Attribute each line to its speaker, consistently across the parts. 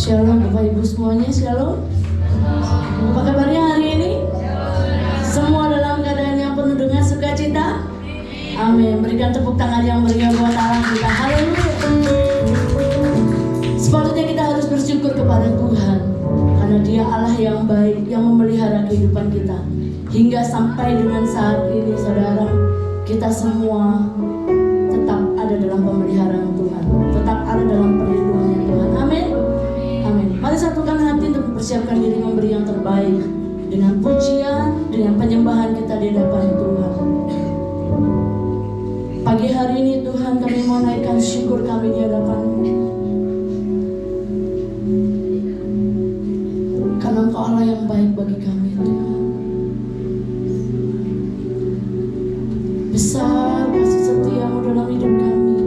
Speaker 1: Shalom Bapak Ibu semuanya, shalom. Apa kabarnya hari ini? Semua dalam keadaan yang penuh dengan sukacita? Amin. Berikan tepuk tangan yang meriah buat Allah kita. Haleluya. Sepatutnya kita harus bersyukur kepada Tuhan, karena Dia Allah yang baik, yang memelihara kehidupan kita hingga sampai dengan saat ini. Saudara, kita semua tetap ada dalam pemeliharaan Tuhan, tetap ada dalam perlindungan Tuhan. Amin. Amin. Mari satukan hati untuk mempersiapkan diri memberi yang terbaik dengan pujian, dengan penyembahan kita di hadapan Tuhan. Pagi hari ini Tuhan, kami mau naikkan syukur kami di hadapan-Mu, karena Engkau Allah yang baik bagi kami Tuhan. Besar kasih setia-Mu dalam hidup kami.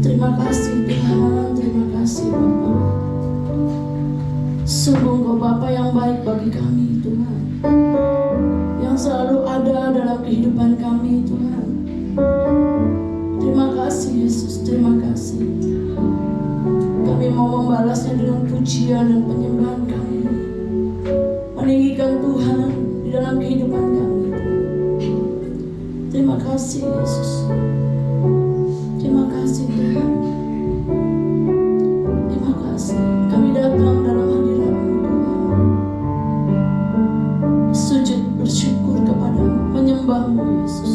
Speaker 1: Terima kasih Tuhan, terima kasih Bapa. Sungguh Engkau Bapa yang baik bagi kami Tuhan, yang selalu ada dalam kehidupan kami Tuhan. Terima kasih Yesus, terima kasih. Kami mau membalasnya dengan pujian dan penyembahan kami, meninggikan Tuhan di dalam kehidupan kami. Terima kasih Yesus, terima kasih Tuhan. Terima kasih. Kami datang dalam hadirat-Mu Tuhan, sujud bersyukur kepada-Mu, menyembah-Mu Yesus.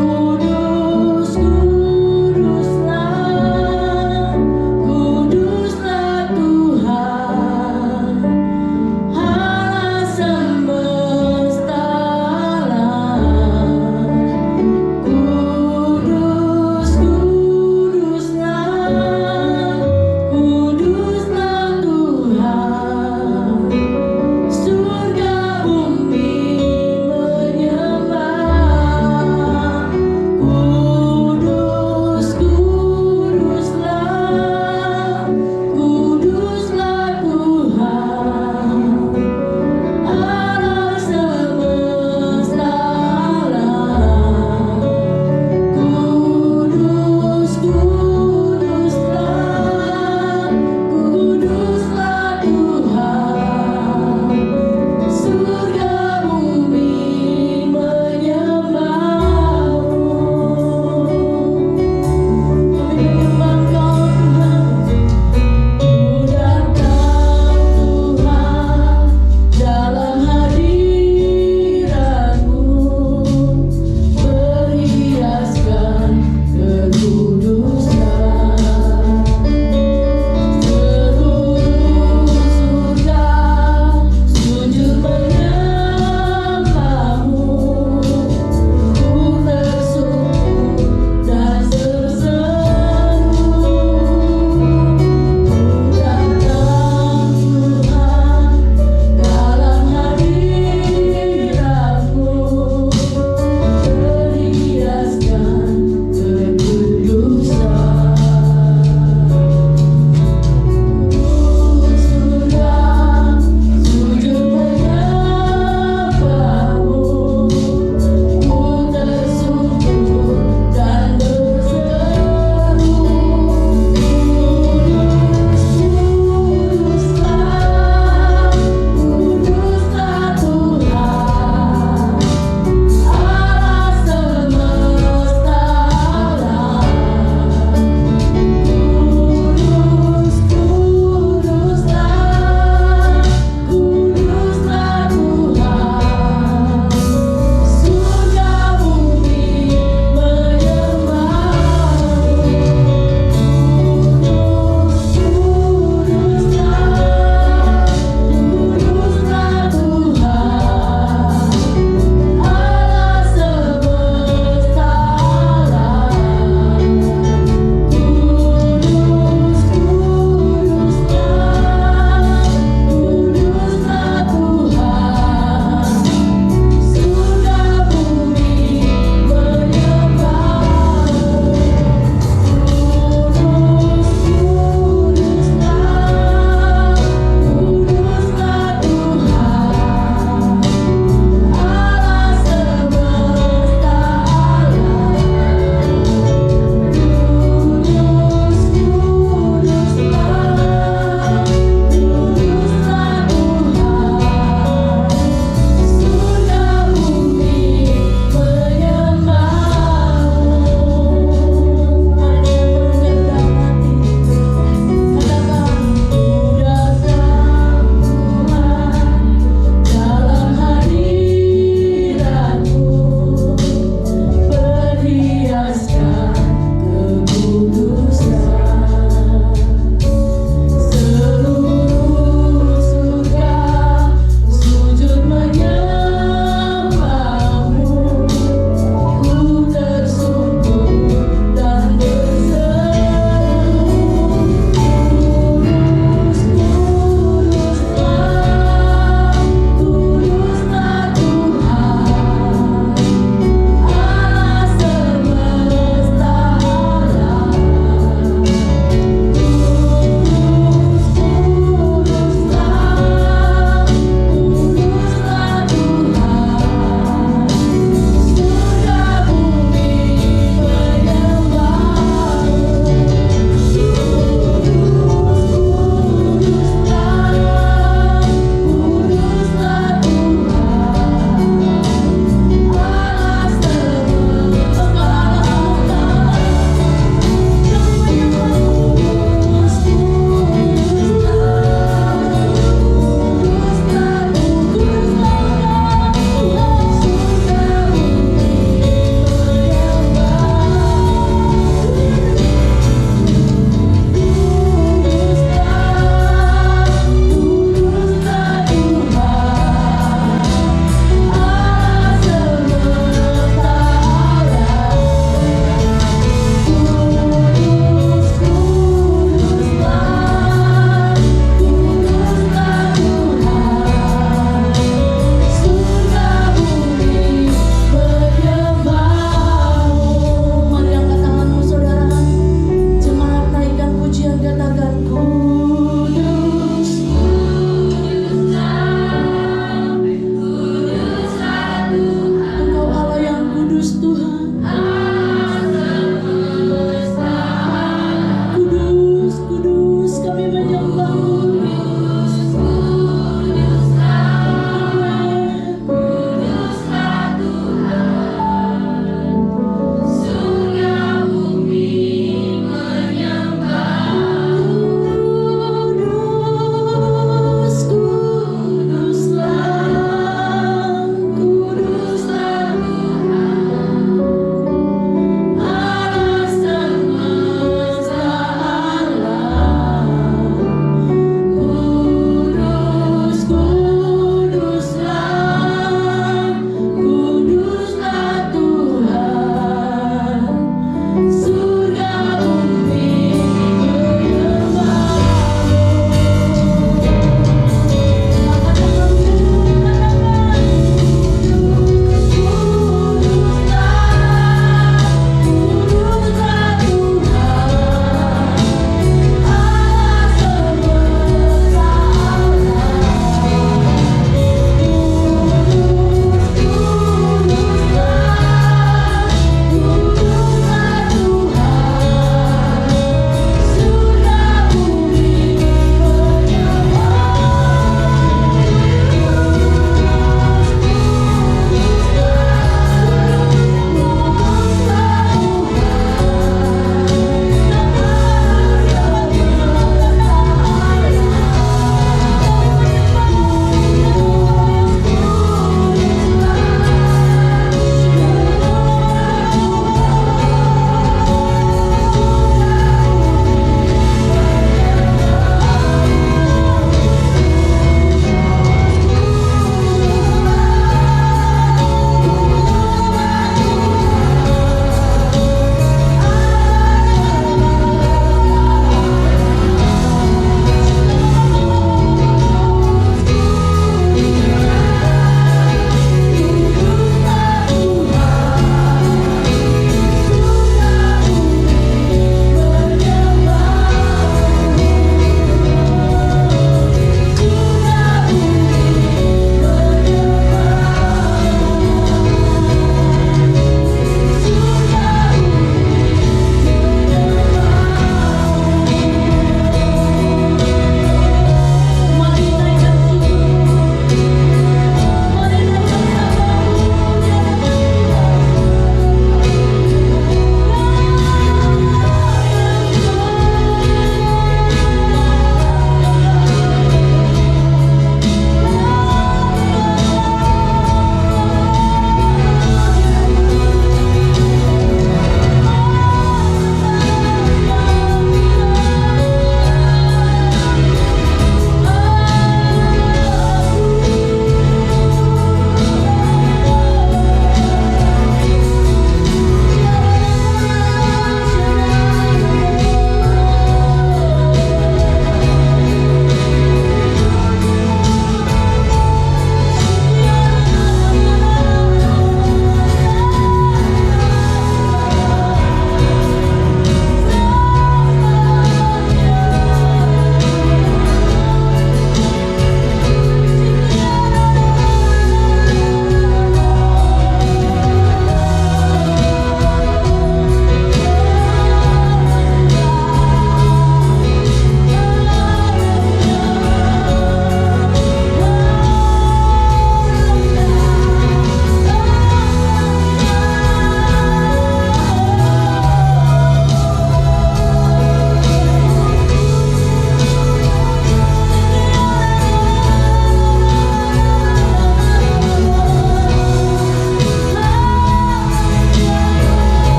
Speaker 2: Kudus, kudus,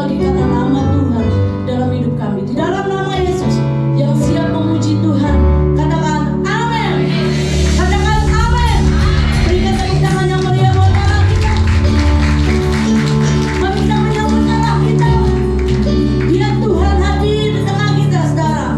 Speaker 1: lagi karena nama Tuhan dalam hidup kami. Di dalam nama Yesus yang siap memuji Tuhan, katakan amin. Katakan amin. Berikan tepuk tangan yang meriah buat Allah kita. Mari kita menyambut Allah kita. Biar Tuhan hadir di tengah kita, saudara.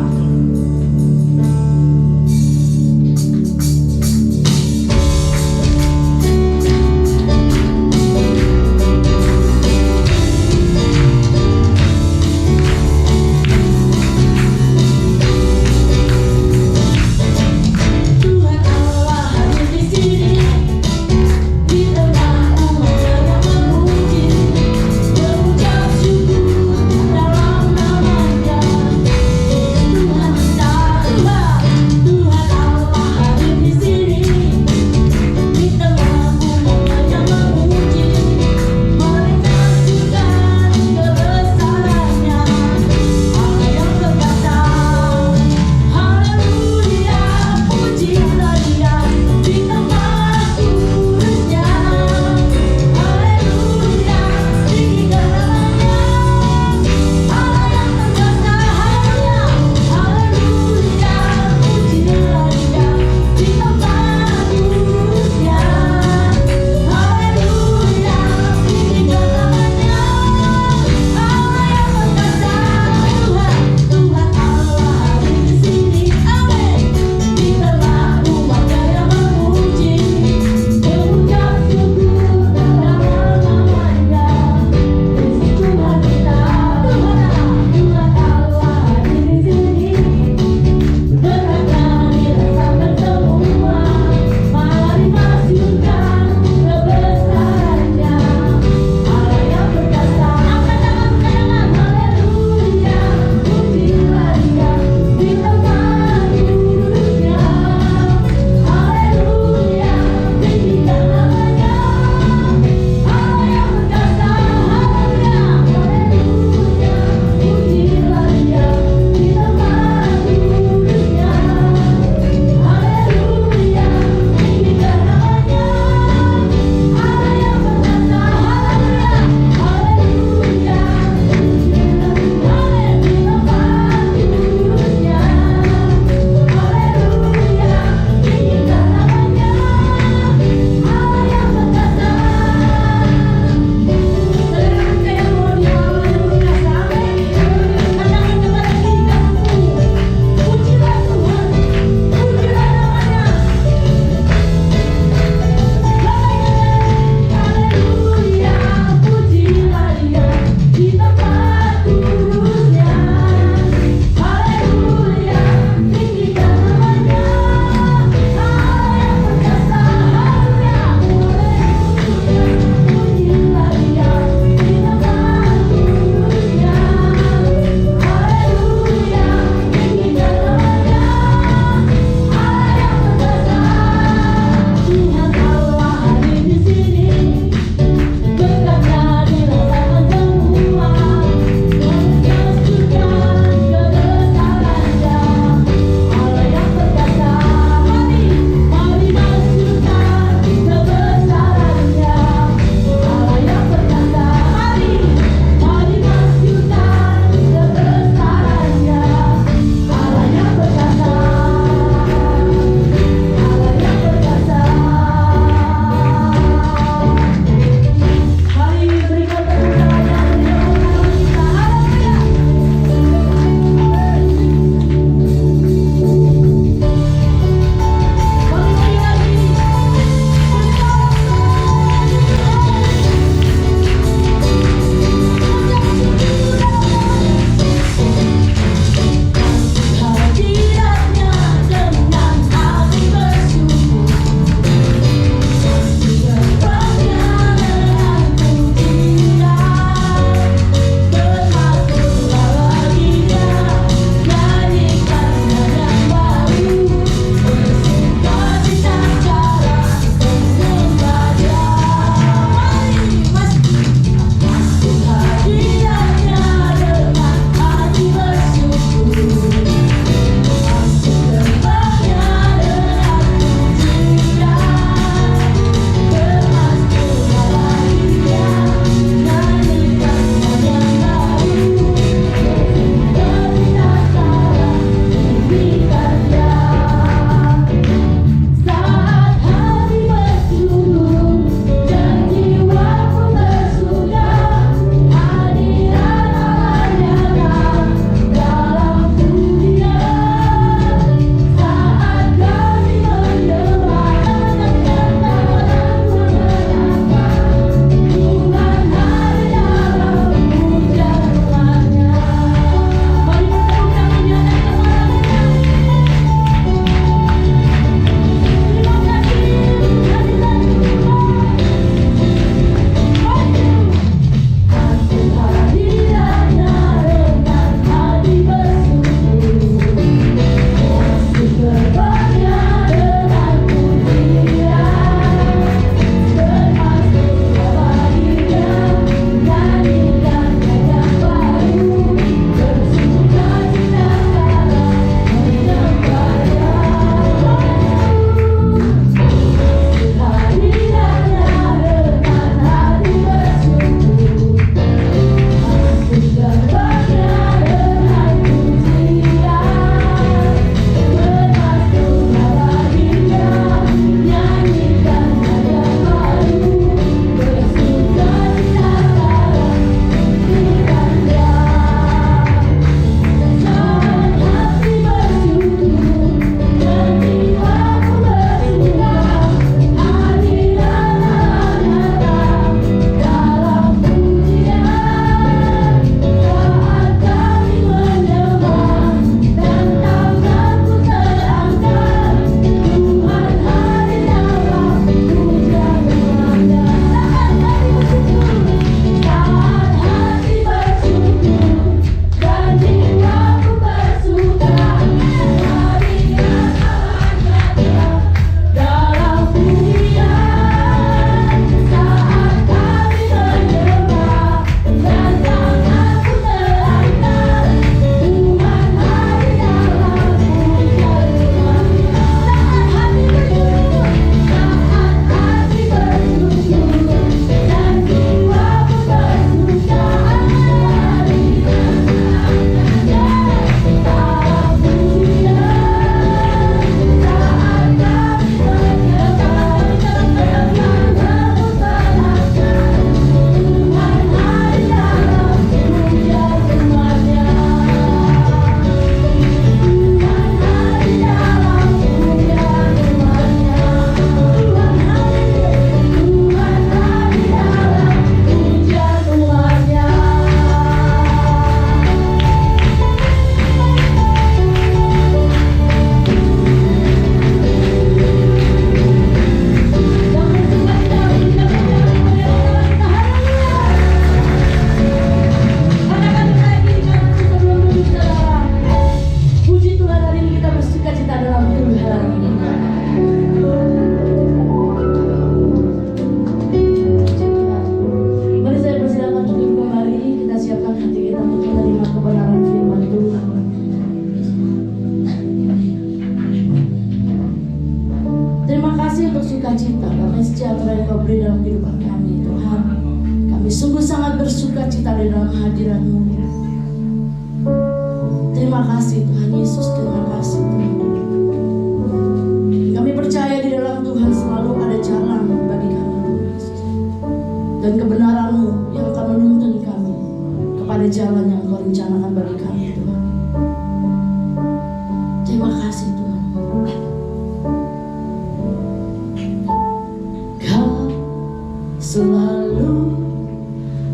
Speaker 1: kasih untuk sukacita, damai sejahtera yang Kau beri dalam kehidupan kami, Tuhan. Kami sungguh sangat bersukacita di dalam hadirat-Mu. Terima kasih Tuhan Yesus, terima kasih Tuhan. Kami percaya di dalam Tuhan selalu ada jalan bagi kami, Tuhan Yesus. Dan kebenaran-Mu yang akan menuntun kami kepada jalan yang Kau rencanakan bagi kami, Tuhan. Terima kasih Tuhan. Kau selalu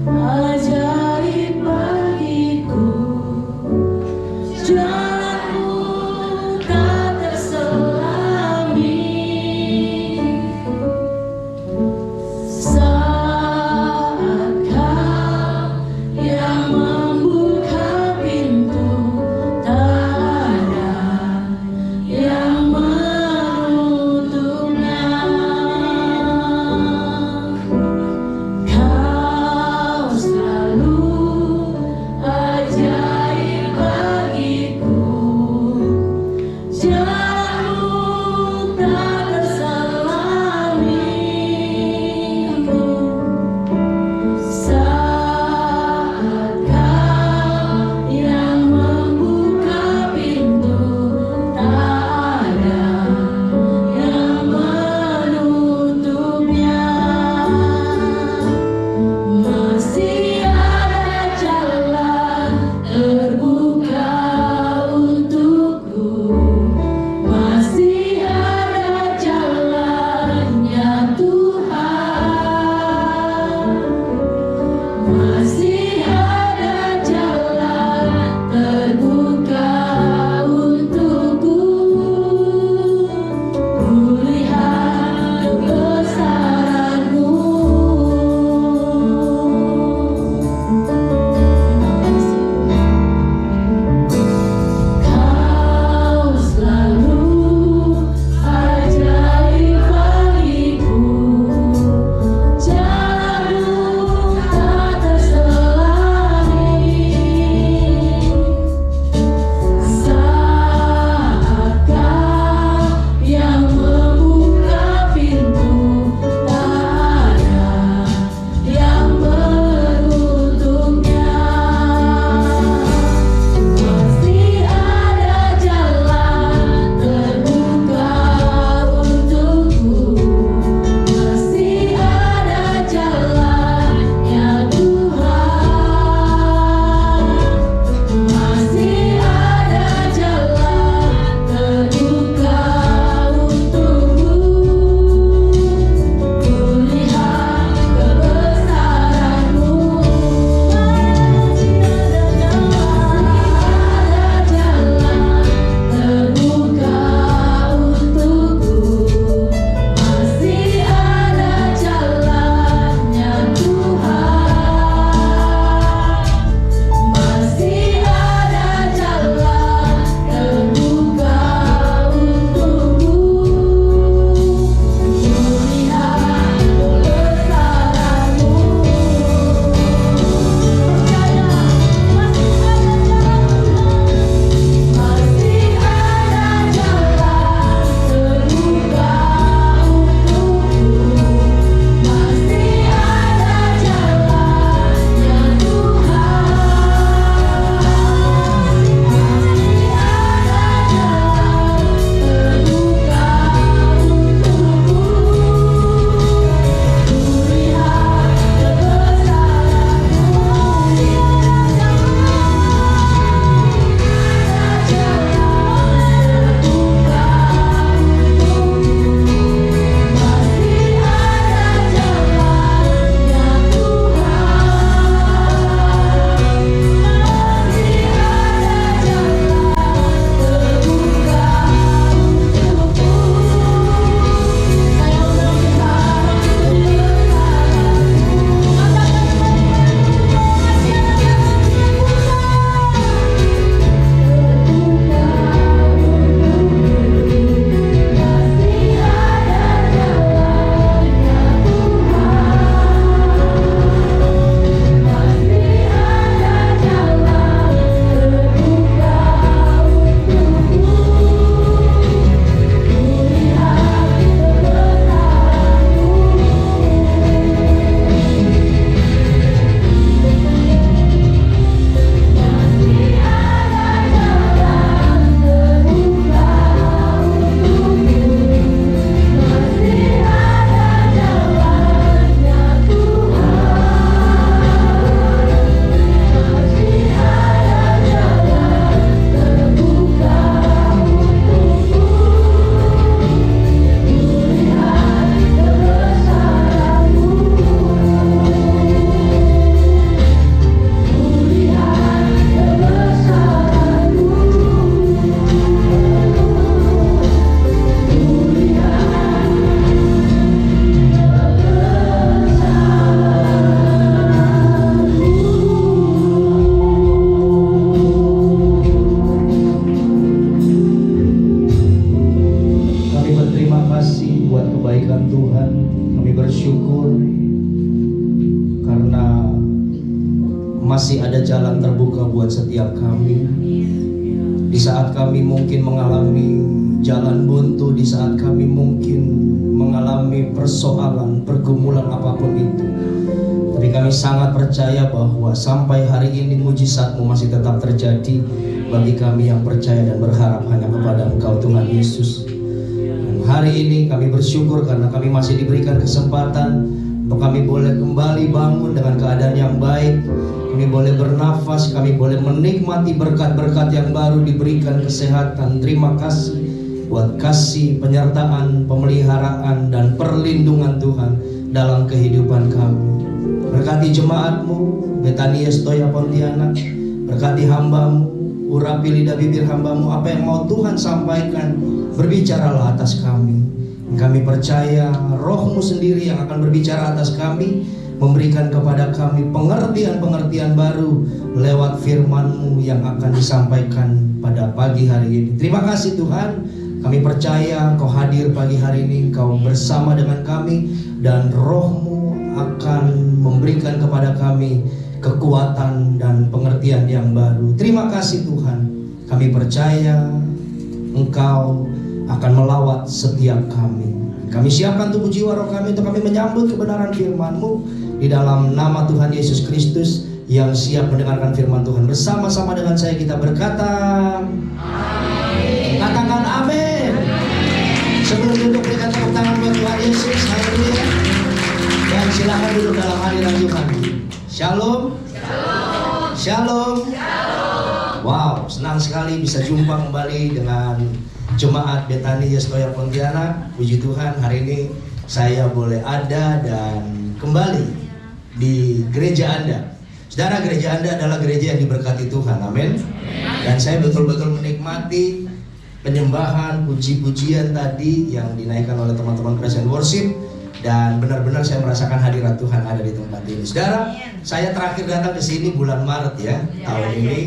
Speaker 1: ajaib bagiku, jalanmu tak terselami. Saat Kau yang membuka pintu, tak ada yang menutupnya.
Speaker 2: masih ada jalan terbuka buat setiap kami. Di saat kami mungkin mengalami jalan buntu, di saat kami mungkin mengalami persoalan, pergumulan apapun itu, tapi kami sangat percaya bahwa sampai hari ini mujizat-Mu masih tetap terjadi bagi kami yang percaya dan berharap hanya kepada Engkau, Tuhan Yesus. Dan hari ini kami bersyukur karena kami masih diberikan kesempatan untuk kami boleh kembali bangun dengan keadaan yang baik. Kami boleh bernafas, kami boleh menikmati berkat-berkat yang baru, diberikan kesehatan. Terima kasih buat kasih, penyertaan, pemeliharaan, dan perlindungan Tuhan dalam kehidupan kami. Berkati jemaat-Mu, Betania Stoya Pontianak. Berkati hamba-Mu, urapi lidah bibir hamba-Mu. Apa yang mau Tuhan sampaikan, berbicaralah atas kami. Kami percaya Roh-Mu sendiri yang akan berbicara atas kami, memberikan kepada kami pengertian-pengertian baru lewat firman-Mu yang akan disampaikan pada pagi hari ini. Terima kasih Tuhan, kami percaya Engkau hadir pagi hari ini, Engkau bersama dengan kami, dan Roh-Mu akan memberikan kepada kami kekuatan dan pengertian yang baru. Terima kasih Tuhan, kami percaya Engkau akan melawat setiap kami. Kami siapkan tubuh jiwa roh kami untuk kami menyambut kebenaran firman-Mu di dalam nama Tuhan Yesus Kristus yang siap mendengarkan firman Tuhan. Bersama-sama dengan saya kita berkata amin. Katakan amin. Sebelum duduk berikan tepuk tangan buat Tuhan Yesus. Haleluya. Dan silakan duduk dalam hadirat Tuhan. Shalom. Shalom. Shalom. Wow, senang sekali bisa jumpa kembali dengan Jemaat Betania Stoya Pontianak. Puji Tuhan, hari ini saya boleh ada dan kembali di gereja Anda. Saudara, gereja Anda adalah gereja yang diberkati Tuhan, amin. Dan saya betul-betul menikmati penyembahan, puji-pujian tadi yang dinaikkan oleh teman-teman Praise and Worship. Dan benar-benar saya merasakan hadirat Tuhan ada di tempat ini. Saudara, saya terakhir datang ke sini bulan Maret ya, tahun ini.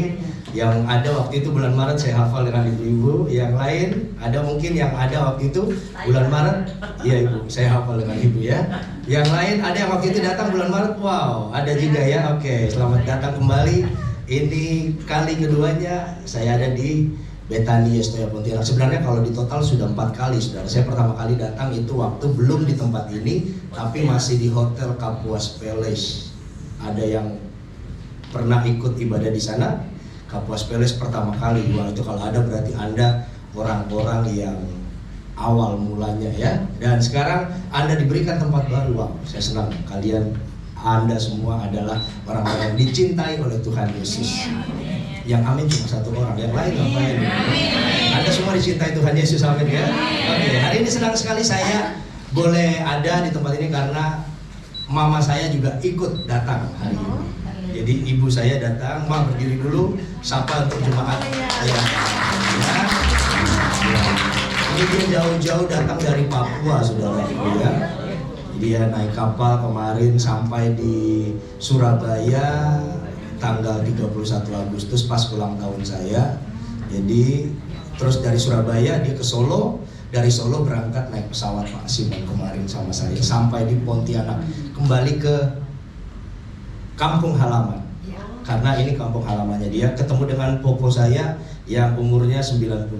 Speaker 2: Yang ada waktu itu bulan Maret saya hafal dengan ibu-ibu. Yang lain ada mungkin yang ada waktu itu bulan Maret. Iya ibu, saya hafal dengan ibu ya. Yang lain ada yang waktu itu datang bulan Maret. Wow, ada juga ya. Oke, selamat datang kembali. Ini kali keduanya saya ada di Betania Stoya Pontianak. Sebenarnya kalau di total sudah 4 kali, saudara. Saya pertama kali datang itu waktu belum di tempat ini, tapi masih di Hotel Kapuas Palace. Ada yang pernah ikut ibadah di sana? Kapuas Palace pertama kali. Wah, itu kalau ada berarti Anda orang-orang yang awal mulanya ya. Dan sekarang Anda diberikan tempat baru. Wow, saya senang. Anda semua adalah orang-orang yang dicintai oleh Tuhan Yesus. Yang amin cuma satu orang, yang lain ngapain? Anda semua dicintai Tuhan Yesus, amin ya. Oke, hari ini senang sekali saya boleh ada di tempat ini karena mama saya juga ikut datang hari ini. Jadi ibu saya datang, Ma berdiri dulu, sapa untuk jemaat saya. Ya. Ini dia jauh-jauh datang dari Papua, saudara ibu ya. Dia naik kapal kemarin sampai di Surabaya tanggal 31 Agustus pas ulang tahun saya. Jadi terus dari Surabaya dia ke Solo, dari Solo berangkat naik pesawat Pak Simon kemarin sama saya sampai di Pontianak, kembali ke kampung halaman. Karena ini kampung halamannya dia, ketemu dengan popo saya yang umurnya 91,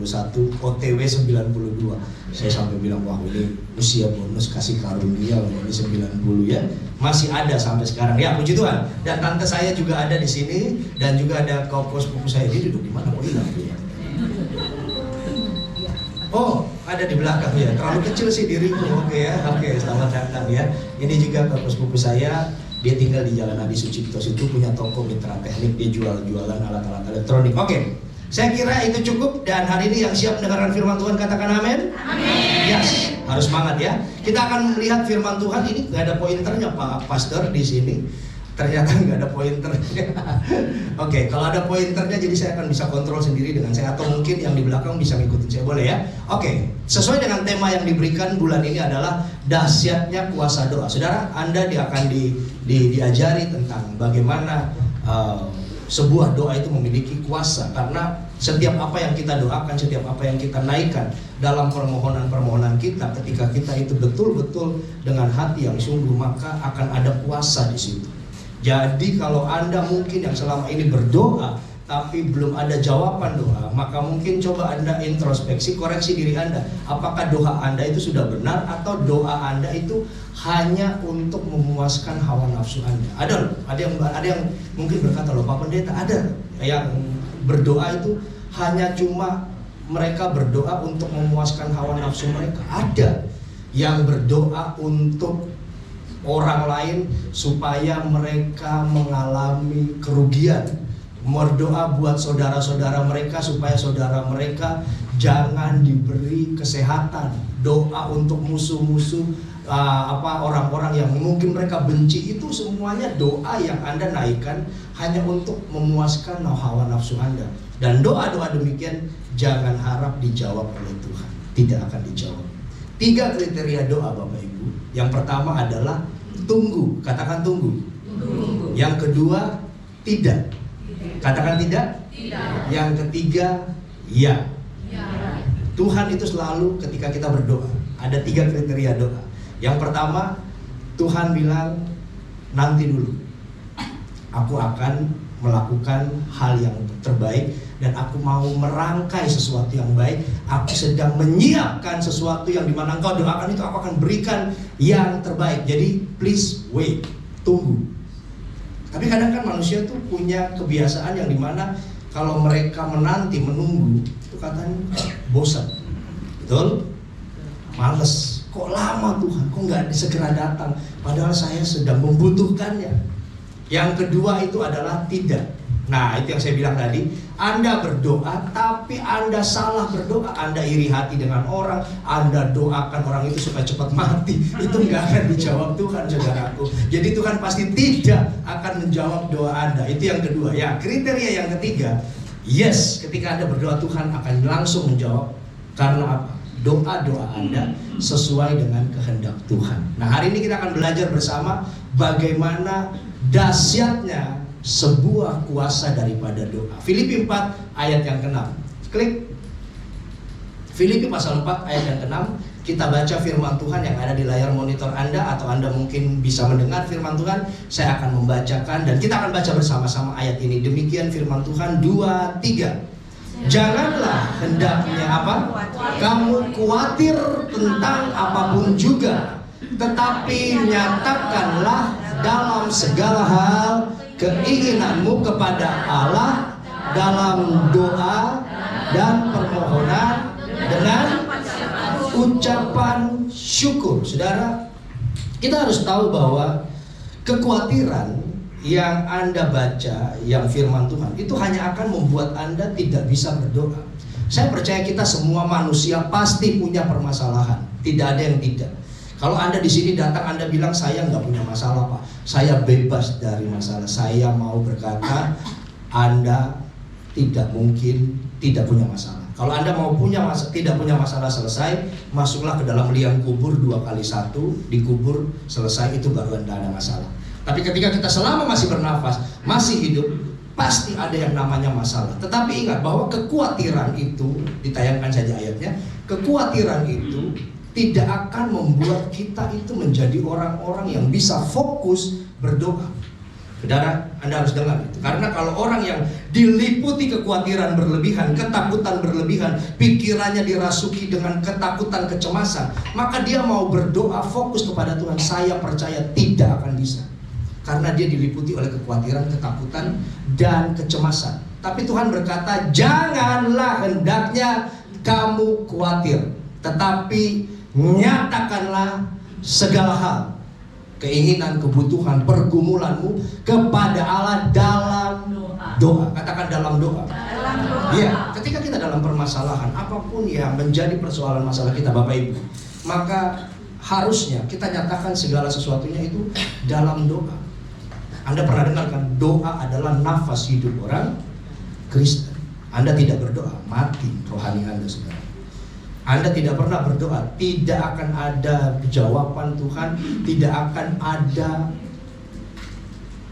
Speaker 2: OTW 92. Saya sampai bilang, wah ini usia bonus kasih karunia ini 90 ya. Masih ada sampai sekarang. Ya puji Tuhan. Dan tante saya juga ada di sini dan juga ada kopos popo saya. Dia duduk di mana? Oh hilang dia. Oh, ada di belakang ya. Terlalu kecil sih dirimu. Oke ya. Oke, selamat datang ya. Ini juga kopos popo saya. Dia tinggal di Jalan Adi Suciptos, itu punya toko mitra teknik, dia jualan alat-alat elektronik. Oke, saya kira itu cukup. Dan hari ini yang siap mendengarkan firman Tuhan katakan amin. Amin. Yes, harus semangat ya. Kita akan melihat firman Tuhan ini nggak ada pointernya Pak Pastor di sini. Ternyata nggak ada pointernya. Oke, kalau ada pointernya jadi saya akan bisa kontrol sendiri dengan saya, atau mungkin yang di belakang bisa ngikutin saya, boleh ya? Oke, sesuai dengan tema yang diberikan bulan ini adalah dahsyatnya kuasa doa. Saudara, Anda akan diajari tentang bagaimana sebuah doa itu memiliki kuasa, karena setiap apa yang kita doakan, setiap apa yang kita naikkan dalam permohonan-permohonan kita, ketika kita itu betul-betul dengan hati yang sungguh, maka akan ada kuasa di situ. Jadi kalau Anda mungkin yang selama ini berdoa tapi belum ada jawaban doa, maka mungkin coba Anda introspeksi, koreksi diri Anda. Apakah doa Anda itu sudah benar atau doa Anda itu hanya untuk memuaskan hawa nafsu Anda? Ada yang mungkin berkata, loh Pak Pendeta, ada yang berdoa itu hanya cuma mereka berdoa untuk memuaskan hawa nafsu mereka. Ada yang berdoa untuk orang lain supaya mereka mengalami kerugian, berdoa buat saudara-saudara mereka supaya saudara mereka jangan diberi kesehatan, doa untuk musuh-musuh orang-orang yang mungkin mereka benci. Itu semuanya doa yang Anda naikkan hanya untuk memuaskan hawa nafsu Anda. Dan doa-doa demikian jangan harap dijawab oleh Tuhan, tidak akan dijawab. 3 kriteria doa Bapak Ibu. Yang pertama adalah tunggu, katakan tunggu. Yang kedua tidak, katakan tidak. Yang ketiga ya. Tuhan itu selalu ketika kita berdoa ada 3 kriteria doa. Yang pertama, Tuhan bilang nanti dulu, aku akan melakukan hal yang terbaik dan aku mau merangkai sesuatu yang baik. Aku sedang menyiapkan sesuatu yang dimana engkau doakan itu aku akan berikan yang terbaik. Jadi please wait, tunggu. Tapi kadang kan manusia tuh punya kebiasaan yang dimana kalau mereka menunggu itu katanya bosan, betul? Males, kok lama Tuhan, kok nggak segera datang, padahal saya sedang membutuhkannya. Yang kedua itu adalah tidak. Nah, itu yang saya bilang tadi, Anda berdoa tapi Anda salah berdoa. Anda iri hati dengan orang, Anda doakan orang itu supaya cepat mati. Itu nggak akan dijawab Tuhan, saudaraku. Jadi Tuhan pasti tidak akan menjawab doa Anda. Itu yang kedua. Ya, kriteria yang ketiga, yes, ketika Anda berdoa Tuhan akan langsung menjawab. Karena apa? Doa-doa Anda sesuai dengan kehendak Tuhan. Nah, hari ini kita akan belajar bersama bagaimana dahsyatnya sebuah kuasa daripada doa. Filipi 4 ayat yang ke-6. Klik. Filipi pasal 4 ayat yang ke-6. Kita baca firman Tuhan yang ada di layar monitor Anda, atau Anda mungkin bisa mendengar firman Tuhan. Saya akan membacakan dan kita akan baca bersama-sama ayat ini. Demikian firman Tuhan, 2, 3. Janganlah hendaknya apa? Kamu khawatir tentang apapun juga, tetapi nyatakanlah dalam segala hal keinginanmu kepada Allah dalam doa dan permohonan dengan ucapan syukur. Saudara, kita harus tahu bahwa kekhawatiran yang Anda baca, yang firman Tuhan, itu hanya akan membuat Anda tidak bisa berdoa. Saya percaya kita semua manusia pasti punya permasalahan, tidak ada yang tidak. Kalau Anda di sini datang, Anda bilang saya nggak punya masalah Pak, saya bebas dari masalah. Saya mau berkata, Anda tidak mungkin tidak punya masalah. Kalau Anda mau tidak punya masalah selesai, masuklah ke dalam liang kubur 2 kali 1, dikubur selesai, itu baru Anda ada masalah. Tapi ketika kita selama masih bernafas, masih hidup, pasti ada yang namanya masalah. Tetapi ingat bahwa kekhawatiran itu, ditayangkan saja ayatnya, kekhawatiran itu tidak akan membuat kita itu menjadi orang-orang yang bisa fokus berdoa. Saudara, Anda harus dengar itu. Karena kalau orang yang diliputi kekhawatiran berlebihan, ketakutan berlebihan, pikirannya dirasuki dengan ketakutan, kecemasan, maka dia mau berdoa fokus kepada Tuhan, saya percaya tidak akan bisa. Karena dia diliputi oleh kekhawatiran, ketakutan, dan kecemasan. Tapi Tuhan berkata, janganlah hendaknya kamu khawatir, tetapi nyatakanlah segala hal, keinginan, kebutuhan, pergumulanmu kepada Allah dalam doa. Katakan dalam doa. Ya, ketika kita dalam permasalahan, apapun yang menjadi persoalan masalah kita Bapak Ibu, maka harusnya kita nyatakan segala sesuatunya itu dalam doa. Anda pernah dengar kan, doa adalah nafas hidup orang Kristen. Anda tidak berdoa, mati rohani Anda, saudara. Anda tidak pernah berdoa, tidak akan ada jawaban Tuhan, tidak akan ada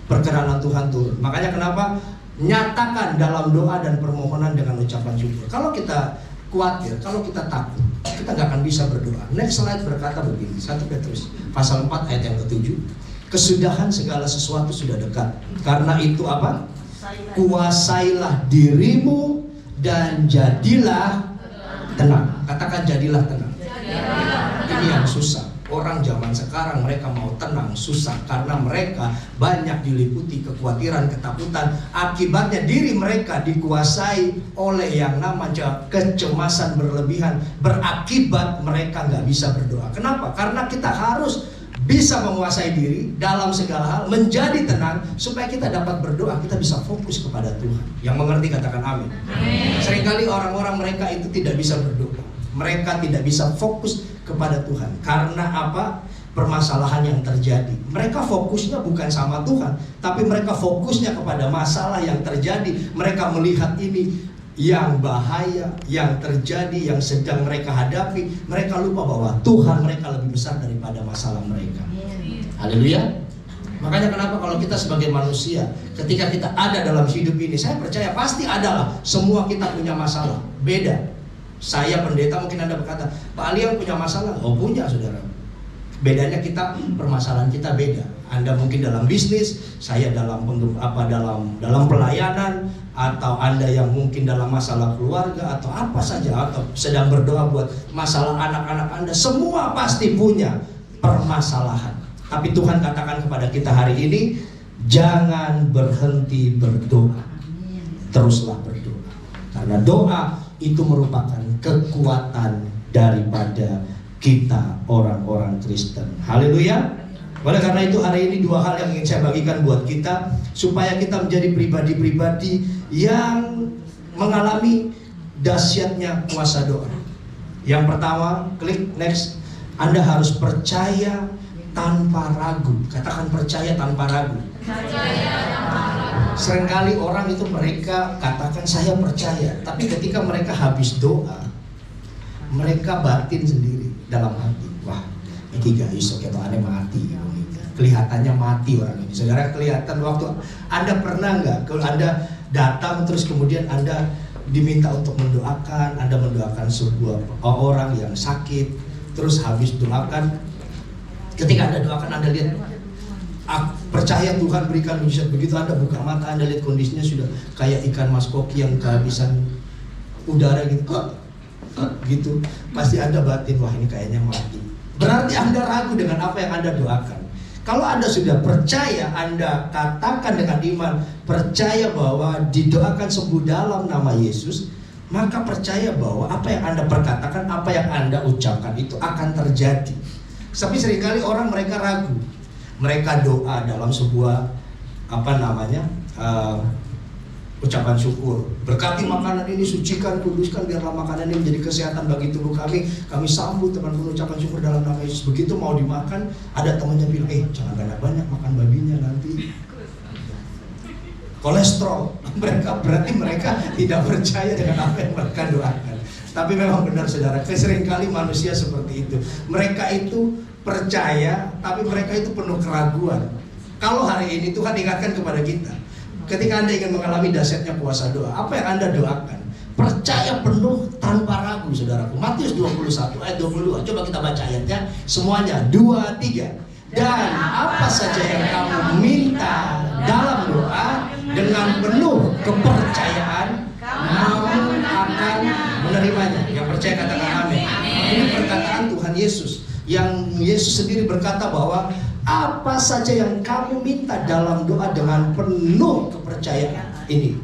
Speaker 2: perkenanan Tuhan turun. Makanya kenapa nyatakan dalam doa dan permohonan dengan ucapan syukur. Kalau kita khawatir, kalau kita takut, kita nggak akan bisa berdoa. Next slide berkata begini, 1 Petrus pasal 4 ayat yang ke-7. Kesudahan segala sesuatu sudah dekat. Karena itu apa? Kuasailah dirimu dan jadilah tenang. Katakan jadilah tenang. Ini yang susah. Orang zaman sekarang mereka mau tenang susah karena mereka banyak diliputi kekhawatiran, ketakutan. Akibatnya diri mereka dikuasai oleh yang namanya kecemasan berlebihan. Berakibat mereka nggak bisa berdoa. Kenapa? Karena kita harus bisa menguasai diri dalam segala hal, menjadi tenang supaya kita dapat berdoa, kita bisa fokus kepada Tuhan. Yang mengerti katakan amin. Seringkali orang-orang mereka itu tidak bisa berdoa. Mereka tidak bisa fokus kepada Tuhan. Karena apa? Permasalahan yang terjadi. Mereka fokusnya bukan sama Tuhan, tapi mereka fokusnya kepada masalah yang terjadi. Mereka melihat ini yang bahaya, yang terjadi, yang sedang mereka hadapi. Mereka lupa bahwa Tuhan mereka lebih besar daripada masalah mereka. Haleluya. Makanya kenapa kalau kita sebagai manusia, ketika kita ada dalam hidup ini, saya percaya pasti adalah semua kita punya masalah. Beda. Saya pendeta, mungkin Anda berkata, Pak Ali yang punya masalah. Oh punya, saudara. Bedanya kita, permasalahan kita beda. Anda mungkin dalam bisnis, saya dalam dalam pelayanan, atau Anda yang mungkin dalam masalah keluarga atau apa saja, atau sedang berdoa buat masalah anak-anak Anda. Semua pasti punya permasalahan. Tapi Tuhan katakan kepada kita hari ini, jangan berhenti berdoa. Teruslah berdoa. Karena doa itu merupakan kekuatan daripada kita orang-orang Kristen. Haleluya. Oleh karena itu hari ini dua hal yang ingin saya bagikan buat kita, supaya kita menjadi pribadi-pribadi yang mengalami dahsyatnya kuasa doa. Yang pertama, klik next. Anda harus percaya tanpa ragu. Katakan percaya tanpa ragu. Seringkali orang itu mereka katakan saya percaya, tapi ketika mereka habis doa, mereka batin sendiri dalam hati. Wah, ini gak iso kita aneh mati. Kelihatannya mati orang ini. Saudara, kelihatan waktu Anda pernah nggak? Kalau Anda datang terus kemudian Anda diminta untuk mendoakan, Anda mendoakan sebuah orang yang sakit, terus habis doakan, ketika Anda doakan Anda lihat, percaya Tuhan berikan mujizat. Begitu Anda buka mata, Anda lihat kondisinya sudah kayak ikan mas koki yang kehabisan udara gitu. Gitu. Pasti Anda batin, wah ini kayaknya mati. Berarti Anda ragu dengan apa yang Anda doakan. Kalau Anda sudah percaya, Anda katakan dengan iman, percaya bahwa didoakan sembuh dalam nama Yesus, maka percaya bahwa apa yang Anda perkatakan, apa yang Anda ucapkan itu akan terjadi. Tapi seringkali orang mereka ragu. Mereka doa dalam sebuah ucapan syukur. Berkati makanan ini, sucikan, kuduskan, biarlah makanan ini menjadi kesehatan bagi tubuh kami. Kami sambut dengan penuh ucapan syukur dalam nama Yesus. Begitu mau dimakan, ada temannya bilang, jangan banyak-banyak makan babinya nanti kolesterol. Berarti mereka tidak percaya dengan apa yang mereka doakan. Tapi memang benar saudara, seringkali manusia seperti itu. Mereka itu percaya, tapi mereka itu penuh keraguan. Kalau hari ini Tuhan ingatkan kepada kita, ketika Anda ingin mengalami dahsyatnya kuasa doa, apa yang Anda doakan? Percaya penuh tanpa ragu, saudaraku. Matius 21 ayat 22. Coba kita baca ayatnya semuanya. 2, 3. Dan apa saja yang kamu minta dalam doa, dengan penuh kepercayaan, kamu akan menerimanya. Yang percaya katakan amin. Ini perkataan Tuhan Yesus, yang Yesus sendiri berkata bahwa apa saja yang kamu minta dalam doa dengan penuh kepercayaan. Ini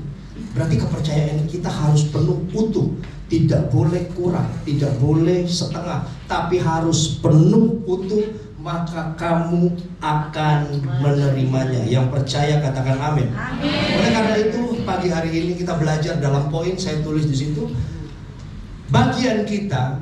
Speaker 2: berarti kepercayaan kita harus penuh, utuh, tidak boleh kurang, tidak boleh setengah, tapi harus penuh, utuh, maka kamu akan menerimanya. Yang percaya katakan amin. Oleh karena itu pagi hari ini kita belajar dalam poin saya tulis di situ, bagian kita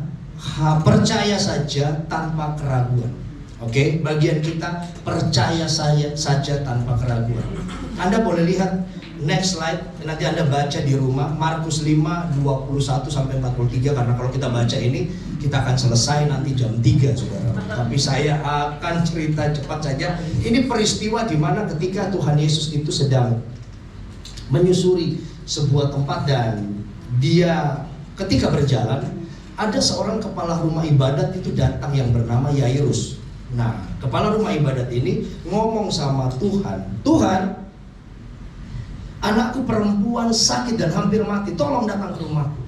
Speaker 2: percaya saja tanpa keraguan. Oke, bagian kita percaya saja tanpa keraguan. Anda boleh lihat next slide, nanti Anda baca di rumah Markus 5, 21 sampai 43, karena kalau kita baca ini kita akan selesai nanti jam 3, saudara. Tapi saya akan cerita cepat saja. Ini peristiwa di mana ketika Tuhan Yesus itu sedang menyusuri sebuah tempat, dan dia ketika berjalan, ada seorang kepala rumah ibadat itu datang yang bernama Yairus. Nah, kepala rumah ibadat ini ngomong sama Tuhan, Tuhan, anakku perempuan sakit dan hampir mati, tolong datang ke rumahku.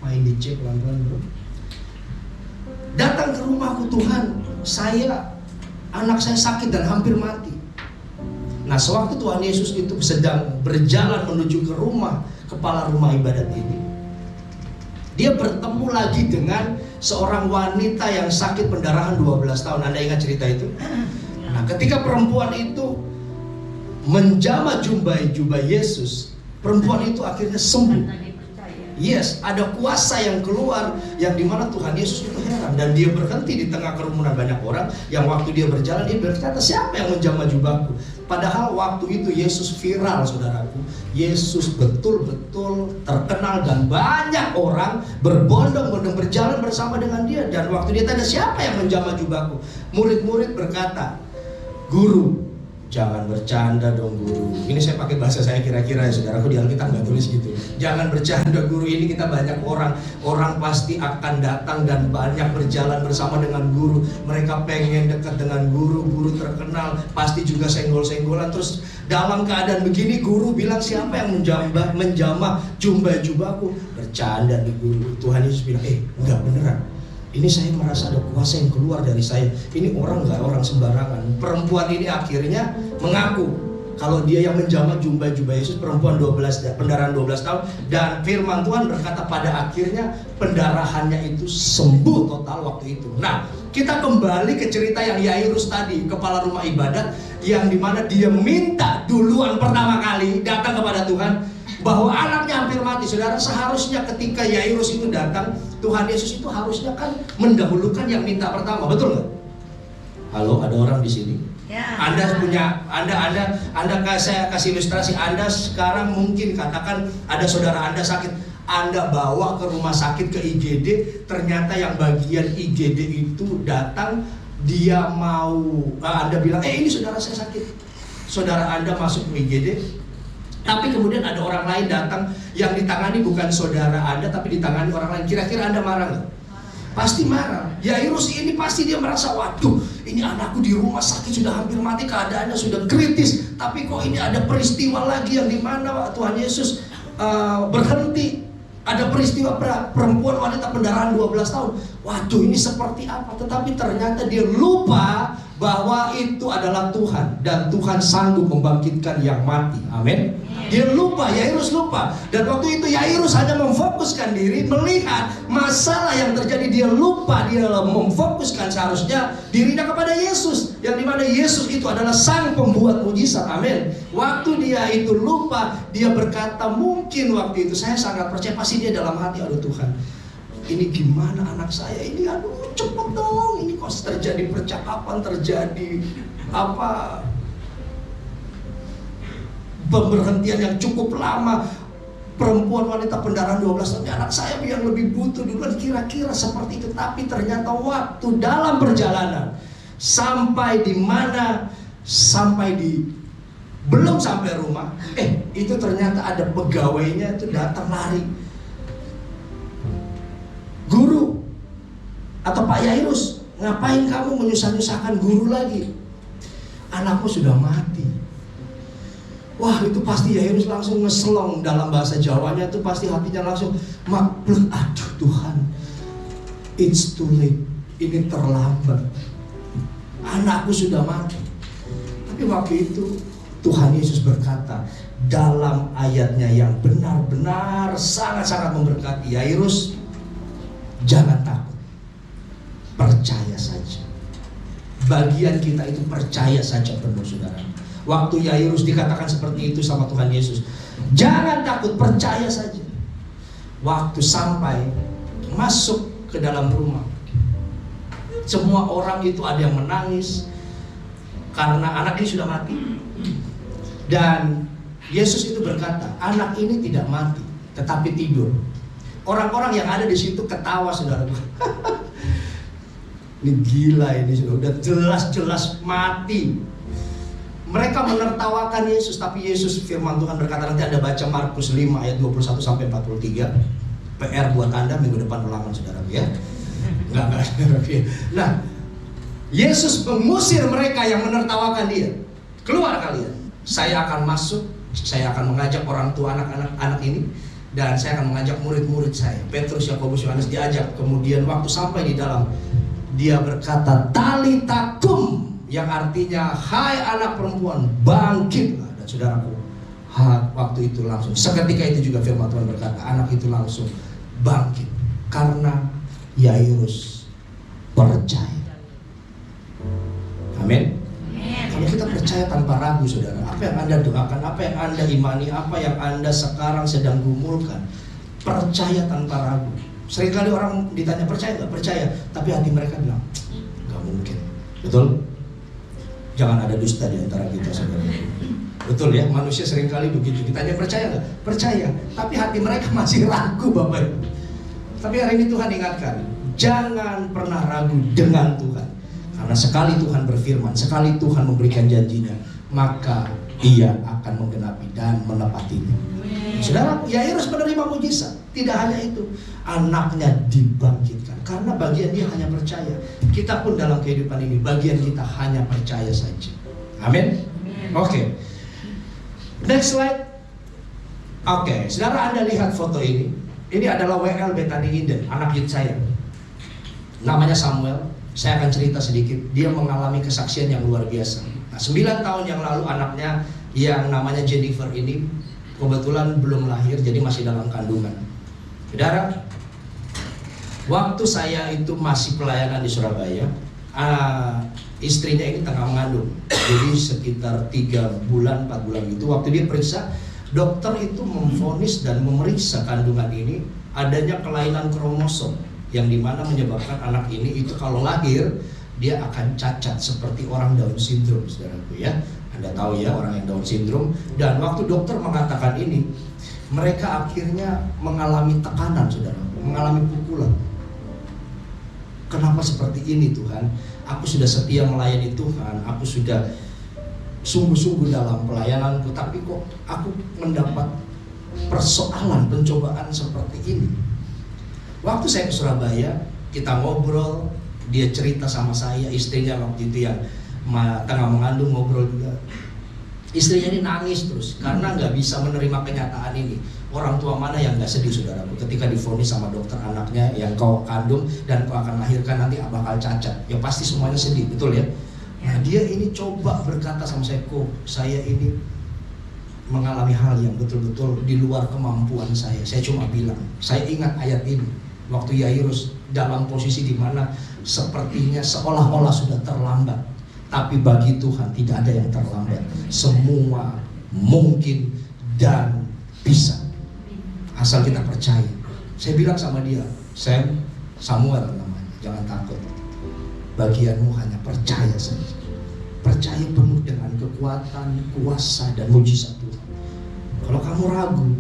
Speaker 2: Main dicek pelan-pelan bro. Datang ke rumahku Tuhan, anak saya sakit dan hampir mati. Nah, sewaktu Tuhan Yesus itu sedang berjalan menuju ke rumah kepala rumah ibadat ini, dia bertemu lagi dengan seorang wanita yang sakit pendarahan 12 tahun. Anda ingat cerita itu? Nah, ketika perempuan itu menjamah jubah Yesus, perempuan itu akhirnya sembuh. Yes, ada kuasa yang keluar, yang dimana Tuhan Yesus itu heran. Dan dia berhenti di tengah kerumunan banyak orang, yang waktu dia berjalan, dia berkata, siapa yang menjamah jubahku? Padahal waktu itu Yesus viral, saudaraku. Yesus betul-betul terkenal dan banyak orang berbondong-bondong berjalan bersama dengan dia. Dan waktu dia tanya, siapa yang menjamah jubahku? Murid-murid berkata, Guru, jangan bercanda dong guru. Ini saya pakai bahasa saya kira-kira ya saudaraku, di Alkitab nggak tulis gitu. Jangan bercanda guru, ini kita banyak orang. Orang pasti akan datang dan banyak berjalan bersama dengan guru. Mereka pengen dekat dengan guru, guru terkenal. Pasti juga senggol-senggolan. Terus dalam keadaan begini guru bilang, siapa yang menjamah jubahku? Bercanda nih guru. Tuhan Yesus bilang, enggak beneran. Ini saya merasa ada kuasa yang keluar dari saya. Ini orang nggak orang sembarangan. Perempuan ini akhirnya mengaku kalau dia yang menjamah jubah Yesus, perempuan pendarahan 12 tahun. Dan firman Tuhan berkata pada akhirnya pendarahannya itu sembuh total waktu itu. Nah, kita kembali ke cerita yang Yairus tadi, kepala rumah ibadat, yang dimana dia minta duluan pertama kali datang kepada Tuhan, bahwa anaknya hampir mati. Saudara, seharusnya ketika Yairus itu datang, Tuhan Yesus itu harusnya kan mendahulukan yang minta pertama, betul nggak? Halo, ada orang di sini? Ya. Anda saya kasih ilustrasi. Anda sekarang mungkin katakan ada saudara Anda sakit, Anda bawa ke rumah sakit, ke IGD, ternyata yang bagian IGD itu datang, dia mau, Anda bilang, ini saudara saya sakit. Saudara Anda masuk ke IGD, tapi kemudian ada orang lain datang yang ditangani bukan saudara Anda, tapi ditangani orang lain. Kira-kira Anda marah nggak? Pasti marah. Yairus ini pasti dia merasa, waduh, ini anakku di rumah sakit sudah hampir mati, keadaannya sudah kritis. Tapi kok ini ada peristiwa lagi yang dimana Tuhan Yesus berhenti. Ada peristiwa perempuan wanita pendarahan 12 tahun. Waduh, ini seperti apa? Tetapi ternyata dia lupa bahwa itu adalah Tuhan, dan Tuhan sanggup membangkitkan yang mati. Amin. Dia lupa, Yairus lupa. Dan waktu itu Yairus hanya memfokuskan diri melihat masalah yang terjadi. Dia lupa, dia memfokuskan seharusnya dirinya kepada Yesus, yang dimana Yesus itu adalah sang pembuat mujizat. Amin. Waktu dia itu lupa, dia berkata, mungkin waktu itu saya sangat percaya, pasti dia dalam hati, aduh Tuhan, ini gimana anak saya ini, aduh cepet dong, ini kok terjadi percakapan, terjadi pemberhentian yang cukup lama. Perempuan wanita pendarahan 12 tahun, anak saya yang lebih butuh duluan, kira-kira seperti itu. Tapi ternyata waktu dalam perjalanan sampai di mana, belum sampai rumah, itu ternyata ada pegawainya itu datang lari. Guru atau Pak Yairus, ngapain kamu menyusah-nyusahkan guru lagi? Anakmu sudah mati. Wah, itu pasti Yairus langsung ngeselong, dalam bahasa Jawanya itu pasti hatinya langsung maklum, aduh Tuhan, it's too late, ini terlambat, anakku sudah mati. Tapi waktu itu Tuhan Yesus berkata dalam ayatnya yang benar-benar sangat-sangat memberkati, Yairus, jangan takut, percaya saja. Bagian kita itu percaya saja penuh, saudara. Waktu Yairus dikatakan seperti itu sama Tuhan Yesus, jangan takut, percaya saja. Waktu sampai masuk ke dalam rumah, semua orang itu ada yang menangis karena anak ini sudah mati. Dan Yesus itu berkata, anak ini tidak mati, tetapi tidur. Orang-orang yang ada di situ ketawa, saudara. Ini gila, ini sudah jelas-jelas mati. Mereka menertawakan Yesus, tapi Yesus, firman Tuhan berkata, nanti Anda baca Markus 5 ayat 21 sampai 43. PR buat Anda minggu depan ulangan, saudara ya. Enggak. Nah, Yesus mengusir mereka yang menertawakan dia. Keluar kalian. Saya akan masuk, saya akan mengajak orang tua anak-anak ini, dan saya akan mengajak murid-murid saya. Petrus, Yakobus, Yohanes diajak. Kemudian waktu sampai di dalam, dia berkata, Talita kum, yang artinya, hai anak perempuan, bangkitlah. Dan saudaraku, waktu itu langsung, seketika itu juga firman Tuhan berkata, anak itu langsung bangkit. Karena Yairus percaya. Amin. Kalau kita percaya tanpa ragu, saudara, apa yang Anda doakan, apa yang Anda imani, apa yang Anda sekarang sedang gumulkan, percaya tanpa ragu. Seringkali orang ditanya percaya nggak percaya, tapi hati mereka bilang nggak mungkin. Betul? Jangan ada dusta di antara kita, saudara. Betul ya, manusia seringkali begitu. Ditanya percaya nggak? Percaya, tapi hati mereka masih ragu, Bapak Ibu. Tapi hari ini Tuhan ingatkan, jangan pernah ragu dengan Tuhan. Karena sekali Tuhan berfirman, sekali Tuhan memberikan janjinya, maka Ia akan menggenapi dan menepatinya. Saudara, Yairus menerima mujizat. Tidak hanya itu, anaknya dibangkitkan. Karena bagian dia hanya percaya. Kita pun dalam kehidupan ini, bagian kita hanya percaya saja. Amin. Oke. Next slide. Oke, saudara, Anda lihat foto ini. Ini adalah WL Bethany Eden, anak yud saya. Namanya Samuel. Saya akan cerita sedikit. Dia mengalami kesaksian yang luar biasa. Nah, 9 tahun yang lalu anaknya yang namanya Jennifer ini kebetulan belum lahir, jadi masih dalam kandungan. Saudara, waktu saya itu masih pelayanan di Surabaya, istrinya ini tengah mengandung. Jadi sekitar 3 bulan, 4 bulan itu. Waktu dia periksa, dokter itu memvonis dan memeriksa kandungan ini adanya kelainan kromosom, yang dimana menyebabkan anak ini itu kalau lahir dia akan cacat seperti orang Down syndrome, saudaraku ya. Anda tahu ya orang yang Down syndrome. Dan waktu dokter mengatakan ini, mereka akhirnya mengalami tekanan, saudara, mengalami pukulan. Kenapa seperti ini Tuhan? Aku sudah setia melayani Tuhan, aku sudah sungguh-sungguh dalam pelayananku, tapi kok aku mendapat persoalan, pencobaan seperti ini. Waktu saya ke Surabaya, kita ngobrol, dia cerita sama saya, istrinya waktu itu yang tengah mengandung ngobrol juga. Istrinya ini nangis terus karena nggak bisa menerima kenyataan ini. Orang tua mana yang nggak sedih, saudaraku, ketika divonis sama dokter anaknya yang kau kandung dan kau akan lahirkan nanti bakal cacat. Ya pasti semuanya sedih, betul ya? Nah, dia ini coba berkata sama saya, kok saya ini mengalami hal yang betul-betul di luar kemampuan saya. Saya cuma bilang, saya ingat ayat ini. Waktu Yairus dalam posisi di mana sepertinya seolah-olah sudah terlambat, tapi bagi Tuhan tidak ada yang terlambat. Semua mungkin dan bisa, asal kita percaya. Saya bilang sama dia, Samuel namanya, jangan takut. Bagianmu hanya percaya saja. Percaya penuh dengan kekuatan, kuasa, dan mujizat Tuhan. Kalau kamu ragu,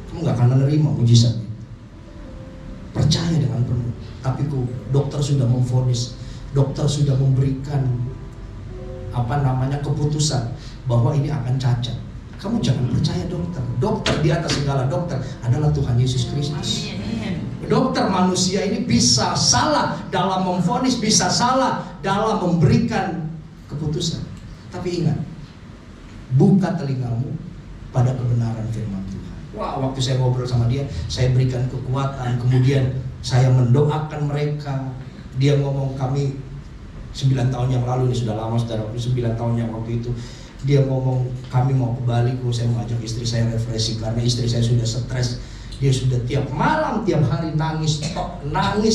Speaker 2: kamu gak akan menerima mujizat. Percaya dengan penuh. Tapi kok dokter sudah memvonis, dokter sudah memberikan keputusan bahwa ini akan cacat. Kamu jangan percaya dokter. Dokter di atas segala dokter adalah Tuhan Yesus Kristus. Dokter manusia ini bisa salah dalam memvonis, bisa salah dalam memberikan keputusan. Tapi ingat, buka telingamu pada kebenaran firman Tuhan. Wah, waktu saya ngobrol sama dia, saya berikan kekuatan. Kemudian saya mendoakan mereka. Dia ngomong, kami 9 tahun yang lalu, ini sudah lama, saudara, 9 tahun yang waktu itu, dia ngomong kami mau ke Bali, saya mau ajak istri saya refreshing karena istri saya sudah stres. Dia sudah tiap malam, tiap hari nangis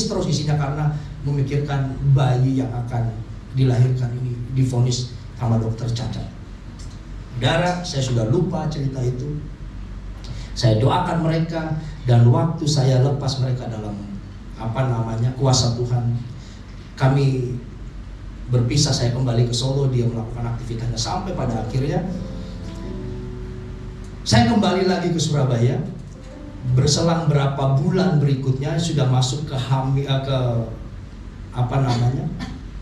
Speaker 2: terus isinya karena memikirkan bayi yang akan dilahirkan ini divonis sama dokter cacat. Saudara, saya sudah lupa cerita itu. Saya doakan mereka, dan waktu saya lepas mereka dalam kuasa Tuhan, kami berpisah. Saya kembali ke Solo, dia melakukan aktivitasnya sampai pada akhirnya saya kembali lagi ke Surabaya. Berselang berapa bulan berikutnya sudah masuk ke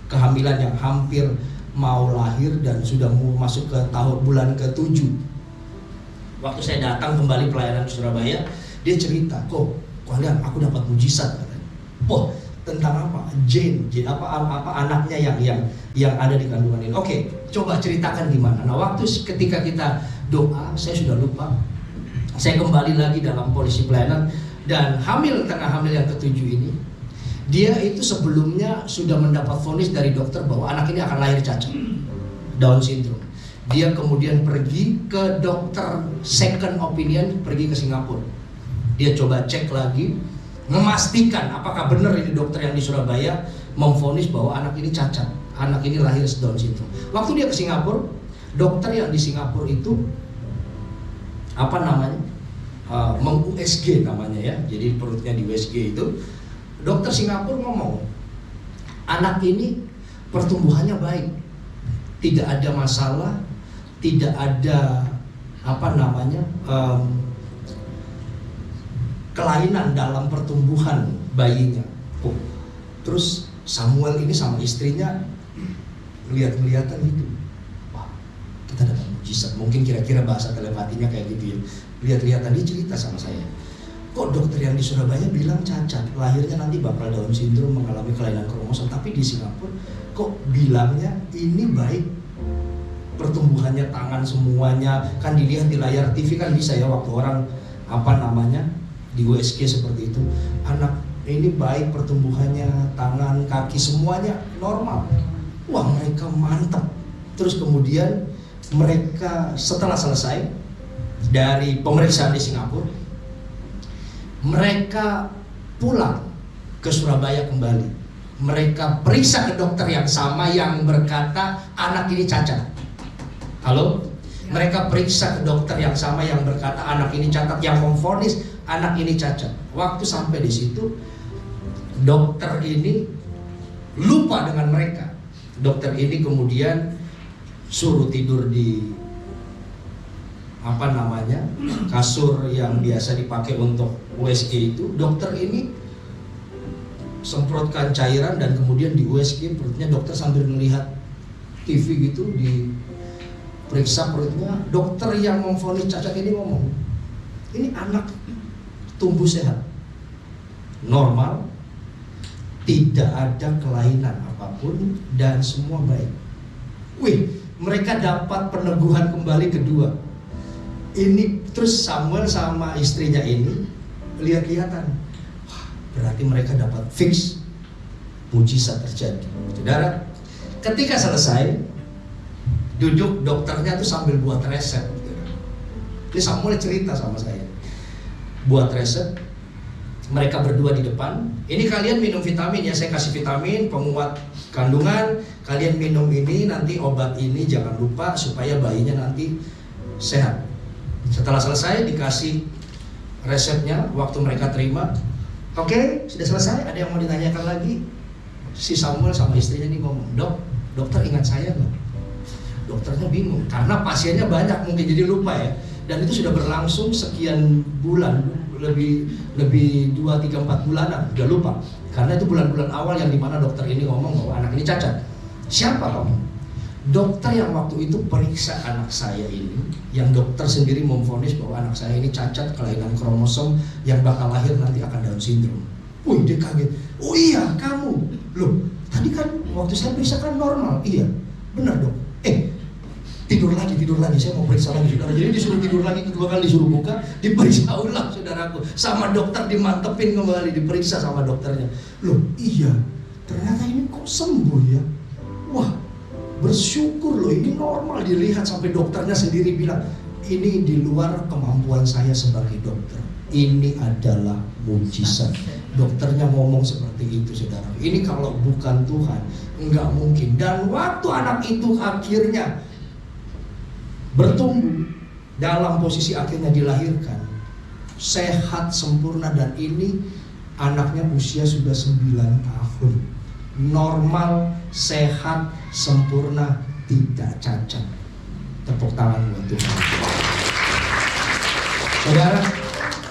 Speaker 2: kehamilan yang hampir mau lahir dan sudah mau masuk ke bulan ke-7. Waktu saya datang kembali pelayanan di Surabaya, dia cerita, kok kalian aku dapat mujizat katanya. Wah, tentang apa? Jane apa anaknya yang ada di kandungan ini. Oke, coba ceritakan gimana. Nah, waktu ketika kita doa, saya sudah lupa. Saya kembali lagi dalam polisi pelayanan dan tengah hamil yang ke-7 ini. Dia itu sebelumnya sudah mendapat vonis dari dokter bahwa anak ini akan lahir cacat, Down syndrome. Dia kemudian pergi ke dokter second opinion, pergi ke Singapura. Dia coba cek lagi, memastikan apakah benar ini dokter yang di Surabaya memvonis bahwa anak ini cacat, anak ini lahir Down syndrome. Waktu dia ke Singapura, dokter yang di Singapura itu meng-USG namanya ya, jadi perutnya di USG itu. Dokter Singapura ngomong, anak ini pertumbuhannya baik, tidak ada masalah, tidak ada kelainan dalam pertumbuhan bayinya. Terus Samuel ini sama istrinya lihat-lihatan gitu. Wah, kita dapat mujizat. Mungkin kira-kira bahasa telepatinya kayak gitu ya. Lihat-lihatan, dia cerita sama saya. Kok dokter yang di Surabaya bilang cacat, lahirnya nanti bakal Down syndrome, mengalami kelainan kromosom, tapi di Singapura kok bilangnya ini baik, pertumbuhannya tangan semuanya, kan dilihat di layar TV kan bisa ya waktu orang di USG seperti itu, anak ini baik pertumbuhannya, tangan, kaki semuanya normal. Wah, mereka mantap. Terus kemudian mereka setelah selesai dari pemeriksaan di Singapura, mereka pulang ke Surabaya kembali. Mereka periksa ke dokter yang sama yang berkata anak ini cacat. Halo? Mereka periksa ke dokter yang sama yang berkata anak ini cacat, yang memvonis anak ini cacat. Waktu sampai di situ, dokter ini lupa dengan mereka. Dokter ini kemudian suruh tidur di kasur yang biasa dipakai untuk USG itu. Dokter ini semprotkan cairan dan kemudian di USG perutnya, dokter sambil melihat TV gitu, diperiksa perutnya. Dokter yang memvonis cacat ini ngomong, ini anak tumbuh sehat, normal, tidak ada kelainan apapun dan semua baik. Wih, mereka dapat peneguhan kembali kedua. Ini terus Samuel sama istrinya ini lihat-lihatan. Wah, berarti mereka dapat fix, mujizat terjadi. Saudara, ketika selesai duduk, dokternya tuh sambil buat resep. Ini Samuel cerita sama saya, buat resep. Mereka berdua di depan. Ini kalian minum vitamin ya, saya kasih vitamin penguat kandungan. Kalian minum ini, nanti obat ini jangan lupa supaya bayinya nanti sehat. Setelah selesai dikasih resepnya, waktu mereka terima, oke, sudah selesai. Ada yang mau ditanyakan lagi? Si Samuel sama istrinya ini ngomong, dokter ingat saya nggak? Dokternya bingung karena pasiennya banyak, mungkin jadi lupa ya. Dan itu sudah berlangsung sekian bulan, lebih 2, 3, 4 bulanan, udah lupa. Karena itu bulan-bulan awal yang dimana dokter ini ngomong bahwa anak ini cacat. Siapa kamu? Dokter yang waktu itu periksa anak saya ini, yang dokter sendiri memvonis bahwa anak saya ini cacat, kelainan kromosom yang bakal lahir nanti akan Down syndrome. Wih, dia kaget. Oh iya, kamu. Loh, tadi kan waktu saya periksa kan normal. Iya, benar dok. Tidur lagi, saya mau periksa lagi saudara. Jadi disuruh tidur lagi, kedua kali disuruh buka, diperiksa ulang saudaraku. Sama dokter dimantepin kembali, diperiksa sama dokternya. Loh iya, ternyata ini kok sembuh ya. Wah, bersyukur loh, ini normal. Dilihat sampai dokternya sendiri bilang, ini di luar kemampuan saya sebagai dokter. Ini adalah mujizat. Dokternya ngomong seperti itu saudara. Ini kalau bukan Tuhan, enggak mungkin. Dan waktu anak itu akhirnya bertumbuh dalam posisi akhirnya dilahirkan, sehat sempurna, dan ini anaknya usia sudah 9 tahun, normal, sehat, sempurna, tidak cacat. Tepuk tangan buat Tuhan. Saudara,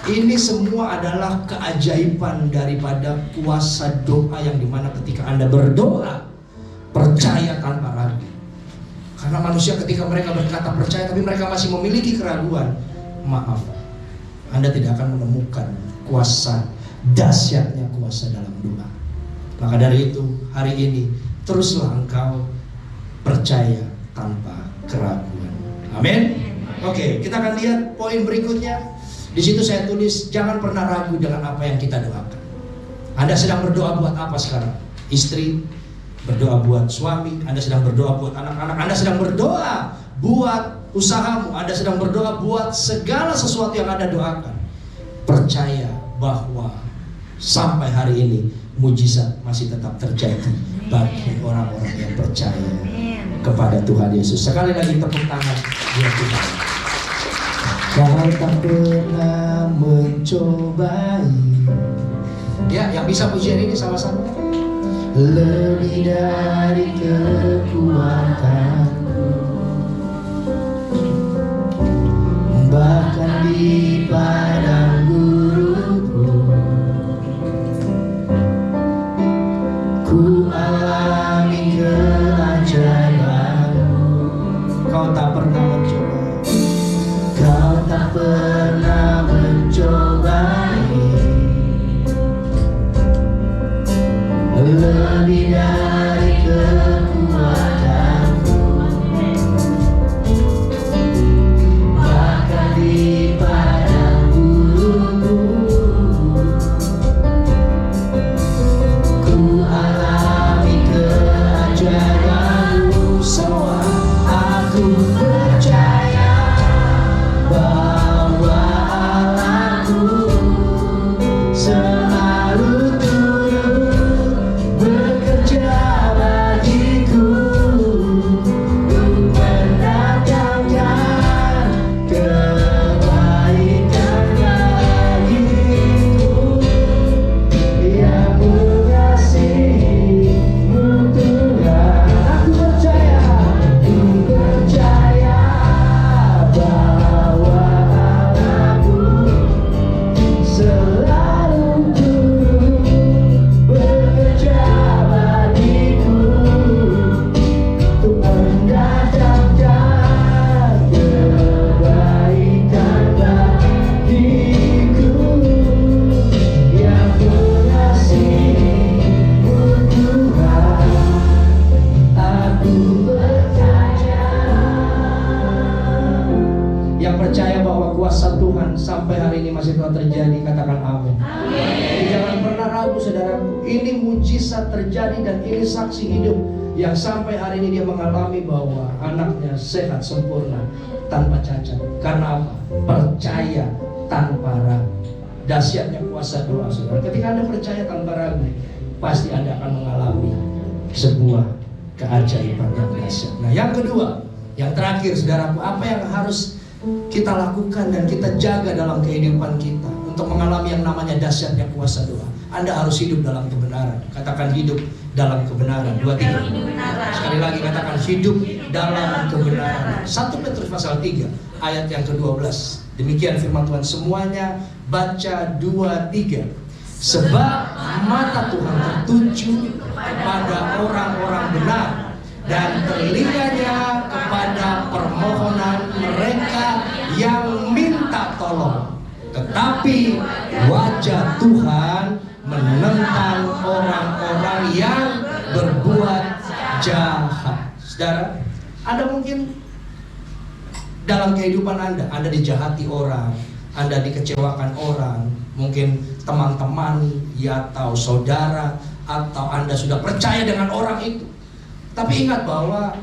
Speaker 2: ini semua adalah keajaiban daripada kuasa doa, yang dimana ketika Anda berdoa percaya tanpa ragu. Karena manusia ketika mereka berkata percaya tapi mereka masih memiliki keraguan, maaf, Anda tidak akan menemukan kuasa, dahsyatnya kuasa dalam doa. Maka dari itu hari ini teruslah engkau percaya tanpa keraguan. Amin. Oke, kita akan lihat poin berikutnya. Di situ saya tulis, jangan pernah ragu dengan apa yang kita doakan. Anda sedang berdoa buat apa sekarang? Istri berdoa buat suami, Anda sedang berdoa buat anak-anak, Anda sedang berdoa buat usahamu, Anda sedang berdoa buat segala sesuatu yang Anda doakan. Percaya bahwa sampai hari ini mujizat masih tetap terjadi bagi orang-orang yang percaya kepada Tuhan Yesus. Sekali lagi tepuk tangan buat Tuhan. Kau tak pernah mencobai. Ya, yang bisa pujian ini sama-sama. Lebih dari kekuatanku, bahkan di padang gurunku, ku alami keajaibanmu. Kau tak pernah mencoba. Kau tak pernah mencobai. Lebih dari kekuatanku, bahkan di padang gurunku, ku alami keajaibanmu. Semua aku percaya bahwa Allahku selalu bekerja bagiku untuk mendatangkan kebaikan bagiku. Yang mengasihimu Tuhan, aku percaya bahwa Allahku selalu bekerja bagiku untuk mendatangkan kebaikan bagiku. Yang mengasihimu Tuhan, aku percaya. Yang percaya bahwa kuasa Tuhan sampai hari ini masih telah terjadi, katakan amin. Jadi jangan pernah ragu saudaraku, ini mujizat terjadi dan ini saksi hidup yang sampai hari ini dia mengalami bahwa anaknya sehat sempurna tanpa cacat. Karena apa? Percaya tanpa ragu. Dahsyatnya kuasa doa saudara. Ketika Anda percaya tanpa ragu, pasti Anda akan mengalami sebuah keajaiban yang dahsyat. Nah, yang kedua, yang terakhir saudaraku, apa yang harus kita lakukan dan kita jaga dalam kehidupan kita untuk mengalami yang namanya dahsyatnya kuasa doa? Anda harus hidup dalam kebenaran. Katakan hidup dalam kebenaran. 2, 3. Sekali lagi katakan hidup dalam kebenaran. 1 Petrus pasal 3 ayat yang ke-12. Demikian firman Tuhan, semuanya baca 2, 3. Sebab mata Tuhan tertuju kepada orang-orang benar dan telinganya kepada permohonan mereka yang minta tolong. Tetapi wajah Tuhan menentang orang-orang yang berbuat jahat. Saudara, Anda mungkin dalam kehidupan Anda dijahati orang, Anda dikecewakan orang, mungkin teman-teman ya atau saudara, atau Anda sudah percaya dengan orang itu. Tapi ingat bahwa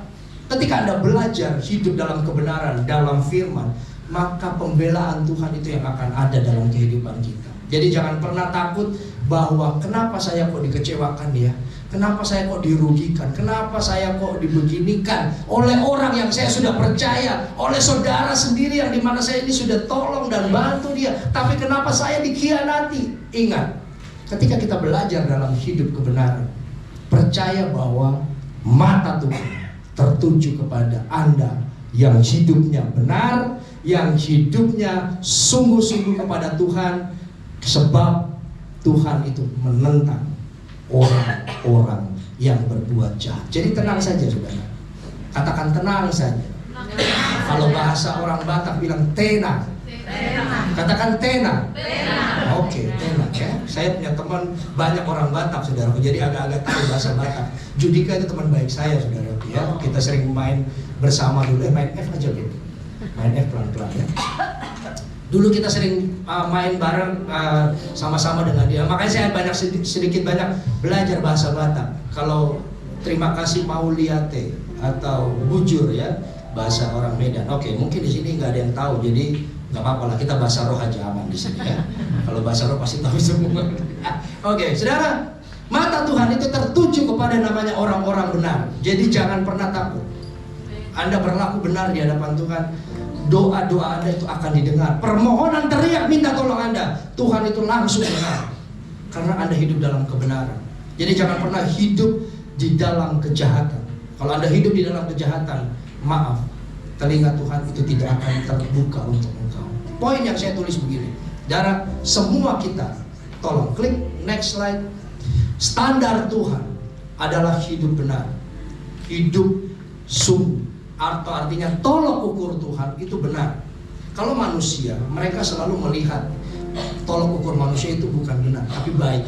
Speaker 2: ketika Anda belajar hidup dalam kebenaran, dalam firman, maka pembelaan Tuhan itu yang akan ada dalam kehidupan kita. Jadi jangan pernah takut bahwa kenapa saya kok dikecewakan ya, kenapa saya kok dirugikan, kenapa saya kok dibeginikan oleh orang yang saya sudah percaya, oleh saudara sendiri yang dimana saya ini sudah tolong dan bantu dia, tapi kenapa saya dikhianati. Ingat, ketika kita belajar dalam hidup kebenaran, percaya bahwa mata Tuhan tertuju kepada Anda yang hidupnya benar, yang hidupnya sungguh-sungguh kepada Tuhan, sebab Tuhan itu menentang orang-orang yang berbuat jahat. Jadi tenang saja saudara. Katakan tenang saja. Kalau bahasa orang Batak bilang tenang. Katakan tenang. Oke, tenang ya. Saya punya teman banyak orang Batak, saudaraku, jadi agak-agak tahu bahasa Batak. Judika itu teman baik saya, saudaraku, ya. Kita sering main bersama dulu, main F aja gitu. Main F pelan-pelan ya. Dulu kita sering main bareng sama-sama dengan dia. Makanya saya sedikit banyak belajar bahasa Batak. Kalau terima kasih Mauliate atau bujur ya, bahasa orang Medan. Oke, mungkin di sini nggak ada yang tahu, jadi nggak apa-apa lah, kita bahasa roh aja aman di sini ya. Kalau bahasa roh pasti tahu semua. Oke, saudara, mata Tuhan itu tertuju kepada namanya orang-orang benar. Jadi jangan pernah takut. Anda berlaku benar di hadapan Tuhan, doa-doa Anda itu akan didengar. Permohonan teriak minta tolong Anda, Tuhan itu langsung dengar. Karena Anda hidup dalam kebenaran. Jadi jangan pernah hidup di dalam kejahatan. Kalau Anda hidup di dalam kejahatan, maaf, telinga Tuhan itu tidak akan terbuka untuk engkau. Poin yang saya tulis begini, saudara, semua kita, tolong klik next slide. Standar Tuhan adalah hidup benar, hidup sungguh. Atau artinya tolok ukur Tuhan itu benar. Kalau manusia, mereka selalu melihat tolok ukur manusia itu bukan benar, tapi baik.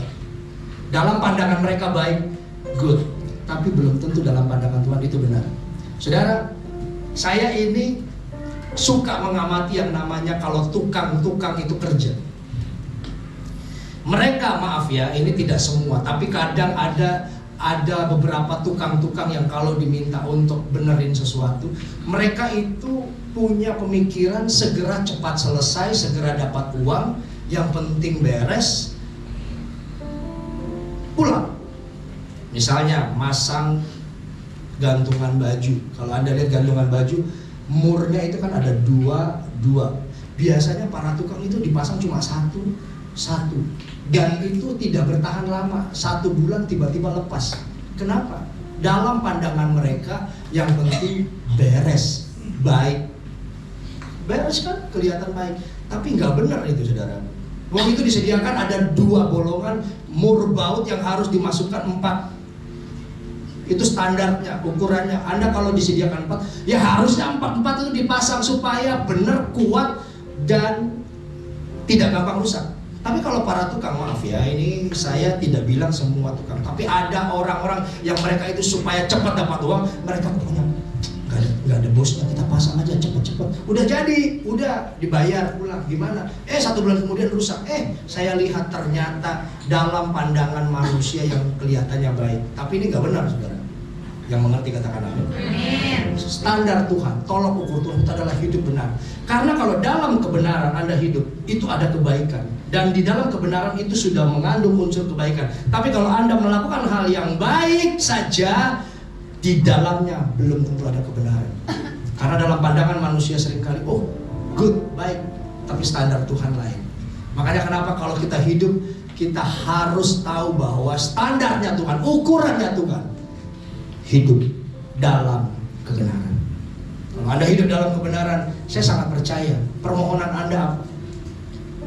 Speaker 2: Dalam pandangan mereka baik, good. Tapi belum tentu dalam pandangan Tuhan itu benar. Saudara, saya ini suka mengamati yang namanya kalau tukang-tukang itu kerja. Mereka, maaf ya, ini tidak semua, tapi kadang ada beberapa tukang-tukang yang kalau diminta untuk benerin sesuatu, mereka itu punya pemikiran segera cepat selesai, segera dapat uang, yang penting beres, pulang. Misalnya masang gantungan baju. Kalau Anda lihat gantungan baju, murnya itu kan ada dua. Biasanya para tukang itu dipasang cuma satu. Dan itu tidak bertahan lama, 1 bulan tiba-tiba lepas. Kenapa? Dalam pandangan mereka yang penting beres, baik. Beres kan kelihatan baik, tapi nggak benar itu, saudara. Waktu itu disediakan ada 2 bolongan mur baut yang harus dimasukkan 4. Itu standarnya, ukurannya. Anda kalau disediakan 4, ya harusnya 4 itu dipasang supaya benar, kuat, dan tidak gampang rusak. Tapi kalau para tukang, maaf ya, ini saya tidak bilang semua tukang, tapi ada orang-orang yang mereka itu supaya cepat dapat uang, mereka pokoknya nggak ada bosnya, kita pasang aja cepet-cepet. Udah jadi, udah dibayar pulang, gimana? 1 bulan kemudian rusak. Saya lihat ternyata dalam pandangan manusia yang kelihatannya baik, tapi ini nggak benar, saudara. Yang mengerti katakan amin. Standar Tuhan, tolok ukur Tuhan itu adalah hidup benar. Karena kalau dalam kebenaran Anda hidup, itu ada kebaikan. Dan di dalam kebenaran itu sudah mengandung unsur kebaikan. Tapi kalau Anda melakukan hal yang baik saja, di dalamnya belum tentu ada kebenaran. Karena dalam pandangan manusia seringkali, oh good, baik, tapi standar Tuhan lain. Makanya kenapa kalau kita hidup, kita harus tahu bahwa standarnya Tuhan, ukurannya Tuhan, hidup dalam kebenaran. Kalau Anda hidup dalam kebenaran, saya sangat percaya permohonan Anda apa,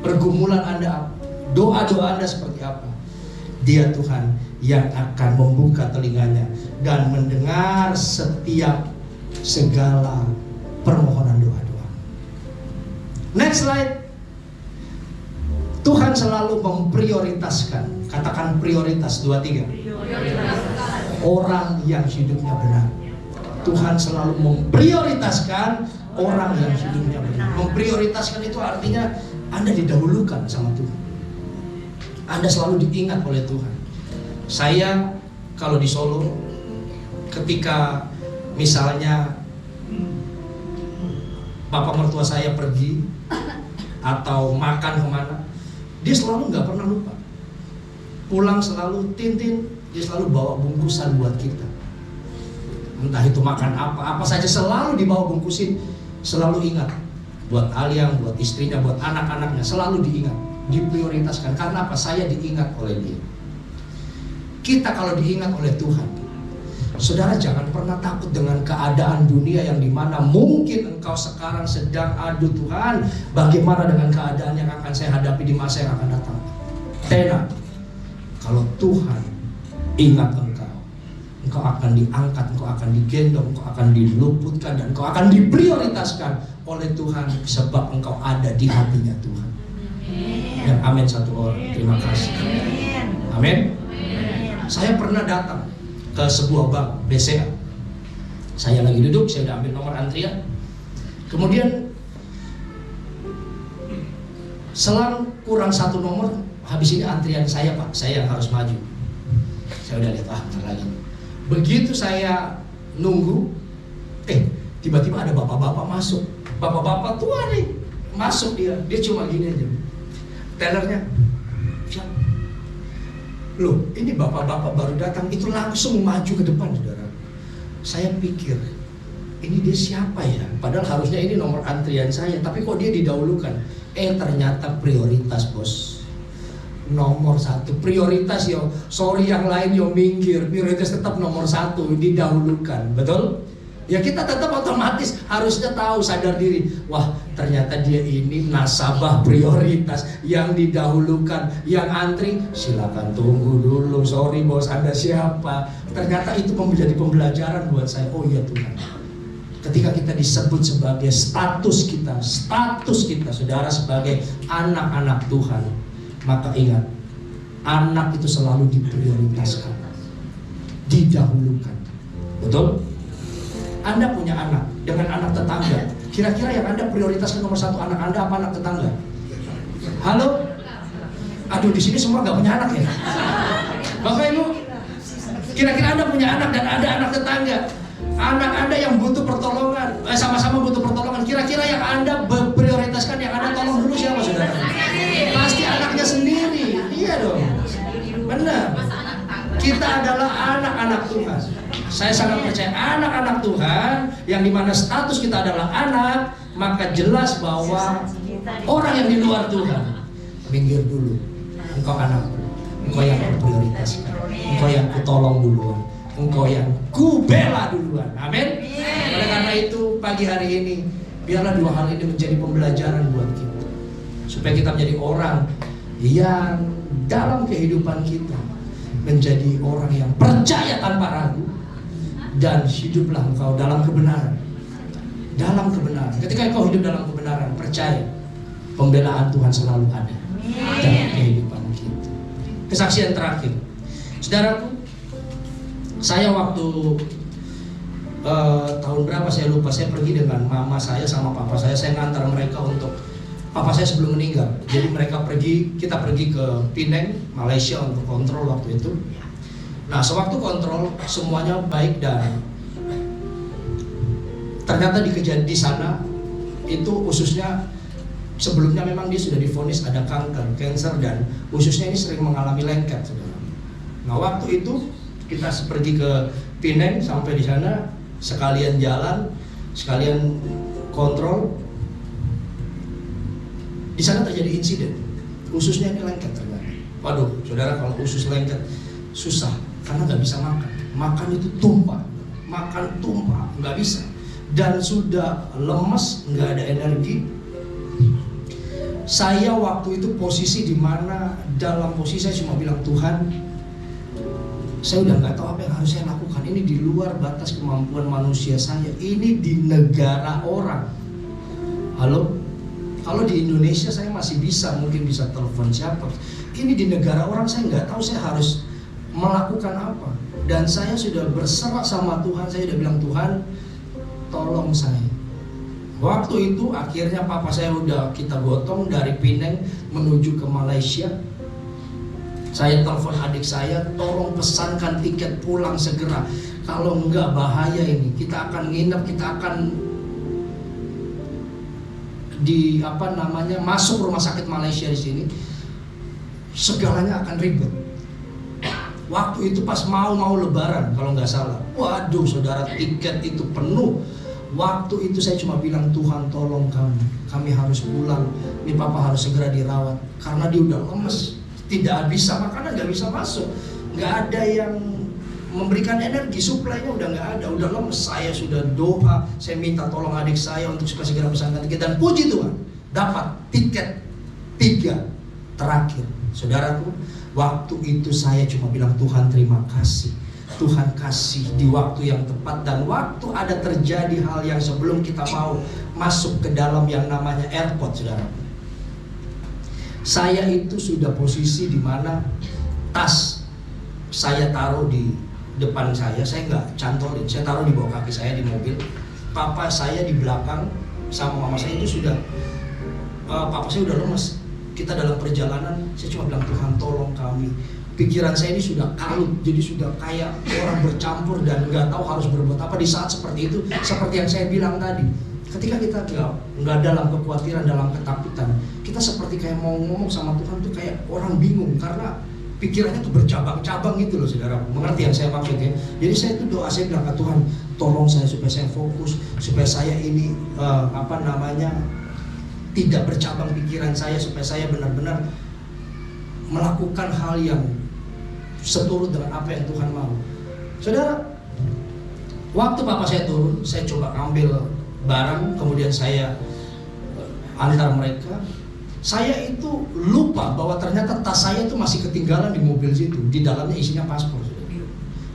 Speaker 2: pergumulan Anda apa, doa-doa Anda seperti apa, Dia Tuhan yang akan membuka telinganya dan mendengar setiap segala permohonan doa-doa. Next slide. Tuhan selalu memprioritaskan, katakan prioritas, 2, 3. Orang yang hidupnya benar. Tuhan selalu memprioritaskan orang yang hidupnya benar. Memprioritaskan itu artinya Anda didahulukan sama Tuhan. Anda selalu diingat oleh Tuhan. Saya kalau di Solo, ketika misalnya bapak mertua saya pergi atau makan kemana, dia selalu nggak pernah lupa. Pulang selalu Tintin, dia selalu bawa bungkusan buat kita. Entah itu makan apa saja selalu dibawa bungkusin, selalu ingat. Buat Aliang, buat istrinya, buat anak-anaknya, selalu diingat, diprioritaskan. Karena apa? Saya diingat oleh dia. Kita kalau diingat oleh Tuhan, saudara jangan pernah takut dengan keadaan dunia yang dimana mungkin engkau sekarang sedang, aduh Tuhan, bagaimana dengan keadaan yang akan saya hadapi di masa yang akan datang. Tenang, kalau Tuhan ingat engkau akan diangkat, engkau akan digendong, engkau akan diluputkan, dan engkau akan diprioritaskan oleh Tuhan sebab engkau ada di hatinya Tuhan. Dan amin satu orang. Terima kasih. Amin. Saya pernah datang ke sebuah bank BCA. Saya lagi duduk, saya udah ambil nomor antrian. Kemudian selang kurang satu nomor, habis ini antrian saya Pak, saya yang harus maju. Saya udah lihat, bentar lagi. Begitu saya nunggu, tiba-tiba ada bapak-bapak masuk. Bapak-bapak tua nih, masuk dia cuma gini aja. Tellernya, loh ini bapak-bapak baru datang, itu langsung maju ke depan saudara. Saya pikir, ini dia siapa ya? Padahal harusnya ini nomor antrian saya, tapi kok dia didahulukan? Ternyata prioritas bos. Nomor satu, prioritas yo. Sorry yang lain yo minggir, prioritas tetap nomor satu, didahulukan, betul? Ya kita tetap otomatis harusnya tahu, sadar diri. Wah ternyata dia ini nasabah prioritas yang didahulukan. Yang antri silakan tunggu dulu. Sorry bos, Anda siapa? Ternyata itu menjadi pembelajaran buat saya. Oh iya Tuhan, ketika kita disebut sebagai status kita saudara sebagai anak-anak Tuhan, maka ingat, anak itu selalu diprioritaskan, didahulukan. Betul? Anda punya anak dengan anak tetangga, kira-kira yang Anda prioritaskan nomor satu anak Anda apa anak tetangga? Halo? Aduh, di sini semua gak punya anak ya? Bapak Ibu, kira-kira Anda punya anak dan ada anak tetangga, anak Anda yang butuh pertolongan, sama-sama butuh pertolongan, kira-kira yang Anda prioritaskan, yang Anda tolong dulu siapa saudara? Pasti anaknya sendiri. Iya dong, benar. Kita adalah anak-anak Tuhan. Saya sangat percaya anak-anak Tuhan yang dimana status kita adalah anak, maka jelas bahwa orang yang di luar Tuhan, minggir dulu. Engkau anakku, engkau yang kuprioritaskan, engkau yang kutolong duluan, engkau yang kubela duluan. Amin. Oleh karena itu pagi hari ini biarlah dua hal ini menjadi pembelajaran buat kita, supaya kita menjadi orang yang dalam kehidupan kita menjadi orang yang percaya tanpa ragu, dan hiduplah engkau dalam kebenaran. Dalam kebenaran. Ketika engkau hidup dalam kebenaran, percaya pembelaan Tuhan selalu ada dalam kehidupan kita. Kesaksian terakhir, saudaraku, saya waktu tahun berapa saya lupa, saya pergi dengan mama saya sama papa saya ngantar mereka untuk papa saya sebelum meninggal. Jadi mereka kita pergi ke Penang, Malaysia untuk kontrol waktu itu. Nah, sewaktu kontrol semuanya baik dan ternyata di sana itu ususnya sebelumnya memang dia sudah divonis ada kanker, dan ususnya ini sering mengalami lengket, saudara. Nah, waktu itu kita pergi ke Penang, sampai di sana sekalian jalan, sekalian kontrol. Di sana terjadi insiden, ususnya ini lengket ternyata. Waduh, saudara, kalau usus lengket susah karena nggak bisa makan itu tumpah, nggak bisa, dan sudah lemes, nggak ada energi. Saya waktu itu posisi di mana dalam posisi saya cuma bilang, Tuhan, saya udah nggak tahu apa yang harus saya lakukan. Ini di luar batas kemampuan manusia saya. Ini di negara orang. Halo? Kalau di Indonesia saya masih mungkin bisa telepon siapa. Ini di negara orang, saya nggak tahu saya harus melakukan apa. Dan saya sudah berserah sama Tuhan. Saya udah bilang, Tuhan, tolong saya. Waktu itu akhirnya papa saya kita gotong dari Penang menuju ke Malaysia. Saya telepon adik saya, tolong pesankan tiket pulang segera. Kalau enggak bahaya ini. Kita akan nginep, kita akan masuk rumah sakit Malaysia di sini. Segalanya akan ribet. Waktu itu pas mau lebaran kalau nggak salah. Waduh saudara, tiket itu penuh. Waktu itu saya cuma bilang, Tuhan tolong kami harus pulang. Ini papa harus segera dirawat karena dia udah lemes, tidak bisa makanan, nggak bisa masuk, nggak ada yang memberikan energi, suplainya udah nggak ada, udah lemes. Saya sudah doa, saya minta tolong adik saya untuk supaya segera pesankan tiket, dan puji Tuhan dapat tiket 3 terakhir. Saudaraku, waktu itu saya cuma bilang, Tuhan terima kasih. Tuhan kasih di waktu yang tepat, dan waktu ada terjadi hal yang sebelum kita mau masuk ke dalam yang namanya airport, saudara. Saya itu sudah posisi di mana tas saya taruh di depan saya nggak cantolin, saya taruh di bawah kaki saya di mobil. Papa saya di belakang sama mama saya itu sudah, papa saya udah lemes. Kita dalam perjalanan, saya cuma bilang, Tuhan tolong kami. Pikiran saya ini sudah kalut, jadi sudah kayak orang bercampur dan nggak tahu harus berbuat apa di saat seperti itu. Seperti yang saya bilang tadi, ketika kita nggak dalam kekhawatiran, dalam ketakutan, kita seperti kayak mau ngomong sama Tuhan tuh kayak orang bingung karena pikirannya tuh bercabang-cabang gitu loh, saudara. Mengerti yang saya maksud ya? Jadi saya itu doa, saya bilang ke Tuhan, tolong saya supaya saya fokus, supaya saya ini tidak bercabang pikiran saya, supaya saya benar-benar melakukan hal yang seturut dengan apa yang Tuhan mau. Saudara, waktu papa saya turun, saya coba ambil barang, kemudian saya antar mereka. Saya itu lupa bahwa ternyata tas saya itu masih ketinggalan di mobil situ. Di dalamnya isinya paspor.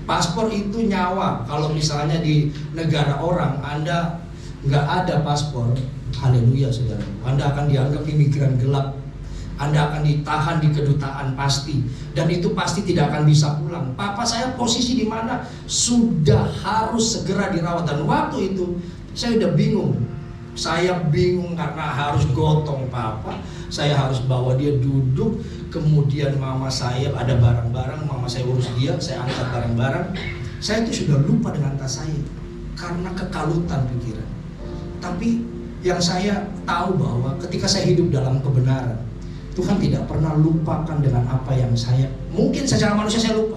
Speaker 2: Paspor itu nyawa. Kalau misalnya di negara orang Anda nggak ada paspor, haleluya saudara, Anda akan dianggap imigran gelap. Anda akan ditahan di kedutaan pasti, dan itu pasti tidak akan bisa pulang. Papa saya posisi di mana sudah harus segera dirawat, dan waktu itu saya udah bingung. Saya bingung karena harus gotong papa, saya harus bawa dia duduk, kemudian mama saya ada barang-barang, mama saya urus dia, saya angkat barang-barang. Saya itu sudah lupa dengan tas saya karena kekalutan pikiran. Tapi yang saya tahu bahwa ketika saya hidup dalam kebenaran, Tuhan tidak pernah lupakan dengan apa yang saya, mungkin secara manusia saya lupa.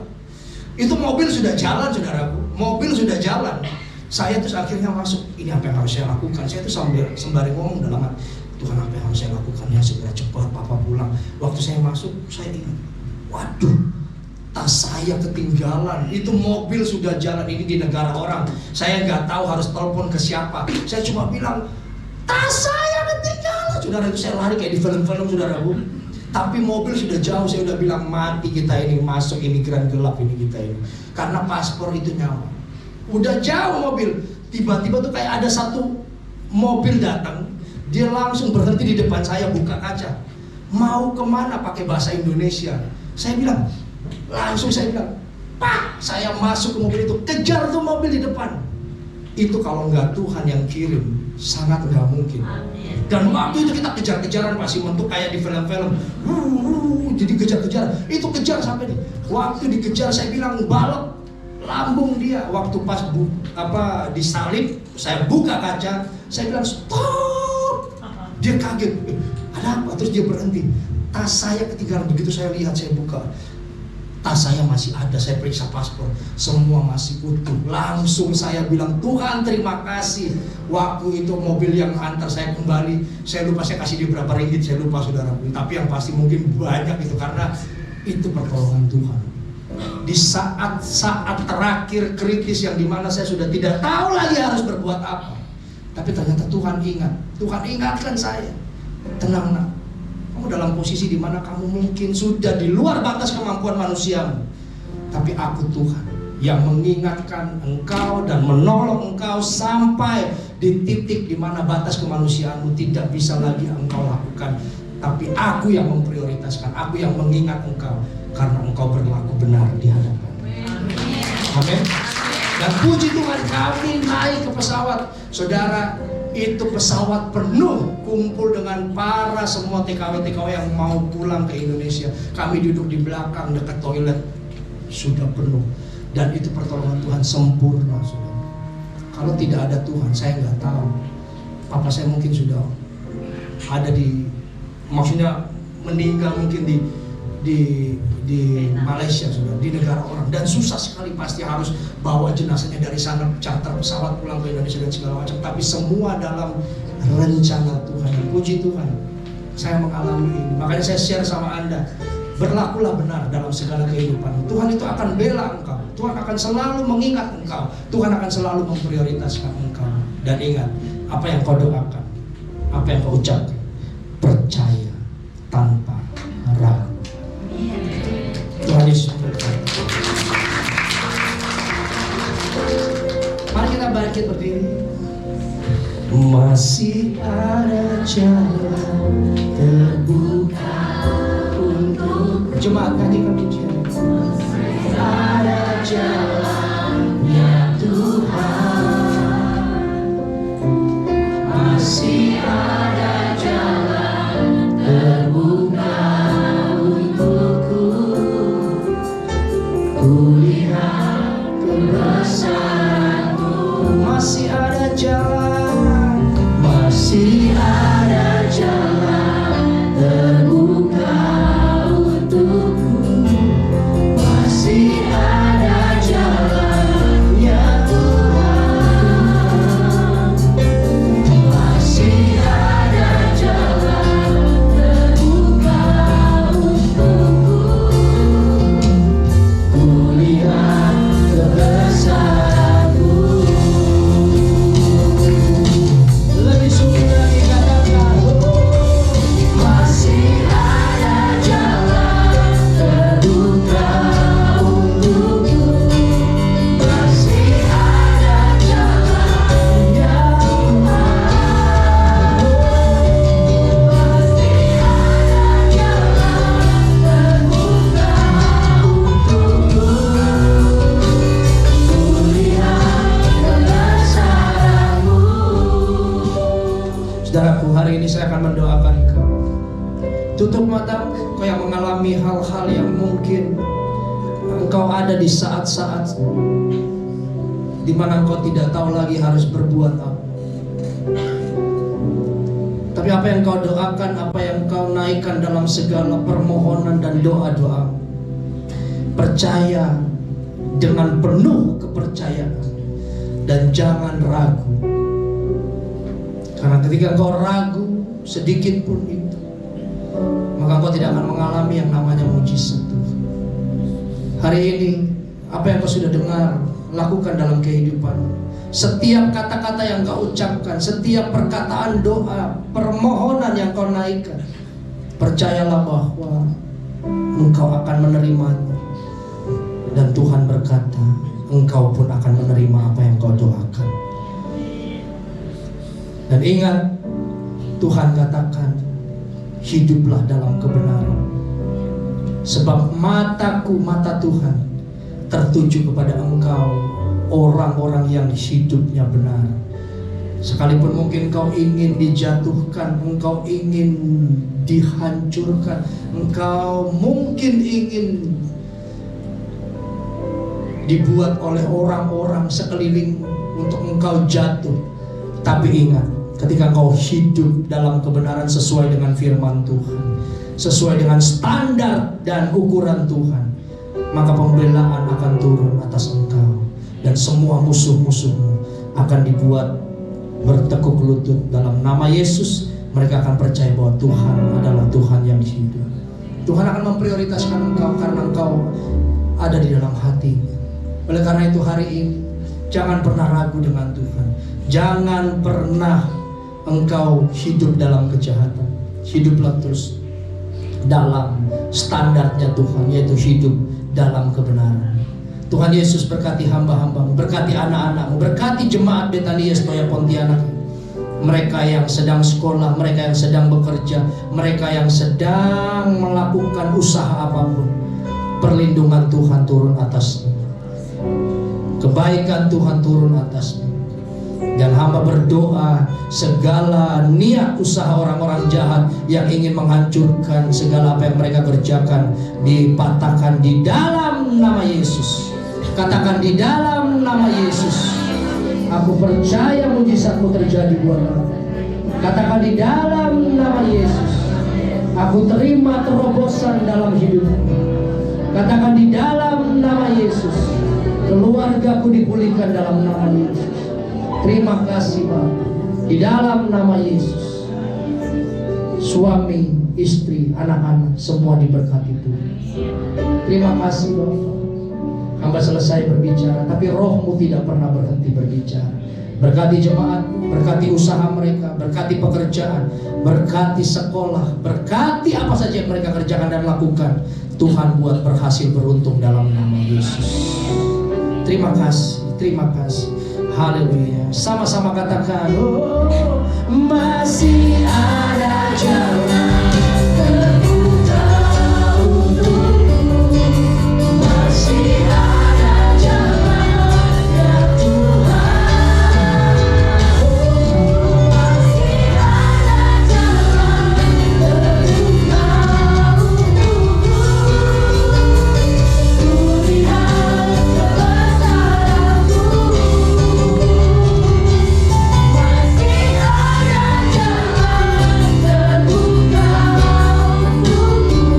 Speaker 2: Itu mobil sudah jalan, saudaraku, mobil sudah jalan. Saya terus akhirnya masuk, ini apa yang harus saya lakukan? Saya tuh sembari ngomong dalam hati, Tuhan apa yang harus saya lakukan ya supaya cepat papa pulang. Waktu saya masuk, saya ingat, waduh, tas saya ketinggalan. Itu mobil sudah jalan, ini di negara orang. Saya nggak tahu harus telepon ke siapa. Saya cuma bilang, tas saya ketinggalan. Saudara, itu saya lari kayak di film-film, saudaraku. Tapi mobil sudah jauh, saya udah bilang mati kita ini, masuk imigran gelap ini kita ini. Karena paspor itu nyawa. Udah jauh mobil, tiba-tiba tuh kayak ada satu mobil datang, dia langsung berhenti di depan saya, buka kaca. Mau kemana pakai bahasa Indonesia? Saya bilang, langsung saya bilang, Pak, saya masuk ke mobil itu, kejar tuh mobil di depan. Itu kalau nggak Tuhan yang kirim, sangat nggak mungkin. Dan waktu itu kita kejar-kejaran, Pak Simon tuh kayak di film-film, jadi kejar-kejaran. Itu kejar sampai waktu dikejar saya bilang balap lambung dia. Waktu pas disalib, saya buka kaca, saya bilang stop. Dia kaget, ada apa? Terus dia berhenti. Tas saya ketinggalan, begitu saya lihat, saya buka. Tas saya masih ada, saya periksa paspor, semua masih utuh. Langsung saya bilang, Tuhan terima kasih. Waktu itu mobil yang antar saya kembali, saya lupa saya kasih dia berapa ringgit, saya lupa saudaraku. Tapi yang pasti mungkin banyak itu, karena itu pertolongan Tuhan. Di saat-saat terakhir kritis yang dimana saya sudah tidak tahu lagi harus berbuat apa, tapi ternyata Tuhan ingat. Tuhan ingatkan saya, tenang nak, kamu dalam posisi di mana kamu mungkin sudah di luar batas kemampuan manusiamu, tapi aku Tuhan yang mengingatkan engkau dan menolong engkau sampai di titik di mana batas kemanusiaanmu tidak bisa lagi engkau lakukan. Tapi aku yang memprioritaskan, aku yang mengingat engkau, karena engkau berlaku benar di hadapan. Amin. Dan puji Tuhan, kami naik ke pesawat. Saudara, itu pesawat penuh, kumpul dengan para semua TKW-TKW yang mau pulang ke Indonesia. Kami duduk di belakang dekat toilet, sudah penuh. Dan itu pertolongan Tuhan sempurna, saudara. Kalau tidak ada Tuhan, saya nggak tahu. Papa saya mungkin sudah ada maksudnya meninggal mungkin di Malaysia, sudah di negara orang, dan susah sekali pasti harus bawa jenazahnya dari sana, charter pesawat pulang ke Indonesia dan segala macam. Tapi semua dalam rencana Tuhan. Puji Tuhan, saya mengalami ini. Makanya saya share sama Anda, berlakulah benar dalam segala kehidupan. Tuhan itu akan bela engkau, Tuhan akan selalu mengingat engkau, Tuhan akan selalu memprioritaskan engkau. Dan ingat, apa yang kau doakan, apa yang kau ucapkan, percaya tanpa ragu. Tuhan Yesus berkata. Mari kita bangkit berdiri. Masih ada jalan terbuka untuk jemaat tadi kami cari. Ada jalannya Tuhan, masih ada jalan terbuka untukku. Kulihat kebesaran-Mu, masih ada jalan, masih ada jalan terbuka untukku. Masih ada jalan ya Tuhan, masih ada jalan terbuka untukku. Kulihat kebesaran-Mu. Lebih sungguh lagi katakan, masih ada jalan terbuka untukku. Masih ada jalan ya Tuhan, masih ada jalan terbuka untukku. Kulihat kebesaran-Mu. Saudaraku, hari ini saya akan mendoakan engkau. Tutup matamu, engkau yang mengalami hal-hal yang mungkin engkau ada di saat-saat di mana engkau tidak tahu lagi harus berbuat apa. Tapi apa yang engkau doakan, apa yang engkau naikkan dalam segala permohonan dan doa-doa, percaya dengan penuh kepercayaan dan jangan ragu. Karena ketika engkau ragu sedikit pun itu, maka engkau tidak akan mengalami yang namanya mujizat Tuhan. Hari ini, apa yang kau sudah dengar, lakukan dalam kehidupan. Setiap kata-kata yang kau ucapkan, setiap perkataan doa, permohonan yang kau naikkan, percayalah bahwa engkau akan menerimanya. Dan Tuhan berkata, engkau pun akan menerima apa yang kau doakan. Dan ingat, Tuhan katakan, hiduplah dalam kebenaran. Sebab mataku, mata Tuhan tertuju kepada engkau, orang-orang yang hidupnya benar. Sekalipun mungkin engkau ingin dijatuhkan, engkau ingin dihancurkan, engkau mungkin ingin dibuat oleh orang-orang sekelilingmu untuk engkau jatuh. Tapi ingat, ketika engkau hidup dalam kebenaran sesuai dengan firman Tuhan, sesuai dengan standar dan ukuran Tuhan, maka pembelaan akan turun atas engkau. Dan semua musuh-musuhmu akan dibuat bertekuk lutut dalam nama Yesus. Mereka akan percaya bahwa Tuhan adalah Tuhan yang hidup. Tuhan akan memprioritaskan engkau karena engkau ada di dalam hati. Oleh karena itu hari ini, jangan pernah ragu dengan Tuhan. Jangan pernah engkau hidup dalam kejahatan. Hiduplah terus dalam standarnya Tuhan, yaitu hidup dalam kebenaran. Tuhan Yesus berkati hamba-hambamu, berkati anak-anakmu, berkati jemaat Betania Stoya Pontianak. Mereka yang sedang sekolah, mereka yang sedang bekerja, mereka yang sedang melakukan usaha apapun, perlindungan Tuhan turun atasmu, kebaikan Tuhan turun atasmu. Dan hamba berdoa, segala niat usaha orang-orang jahat yang ingin menghancurkan segala apa yang mereka kerjakan, dipatahkan di dalam nama Yesus. Katakan, di dalam nama Yesus, aku percaya mujizatmu terjadi buat aku. Katakan, di dalam nama Yesus, aku terima terobosan dalam hidupku. Katakan, di dalam nama Yesus, keluargaku dipulihkan dalam nama Yesus. Terima kasih Bapa, di dalam nama Yesus, suami, istri, anak-anak semua diberkati Tuhan. Terima kasih Bapa. Hamba selesai berbicara, tapi rohmu tidak pernah berhenti berbicara. Berkati jemaat, berkati usaha mereka, berkati pekerjaan, berkati sekolah, berkati apa saja yang mereka kerjakan dan lakukan. Tuhan buat berhasil beruntung dalam nama Yesus. Terima kasih, terima kasih. Haleluya. Sama-sama katakan, oh, masih ada jalan terbuka untukku. Masih ada jalan ya Tuhan. Oh, masih ada jalan terbuka untukku. Ku lihat kebesaranmu. Masih ada jalan terbuka untukku.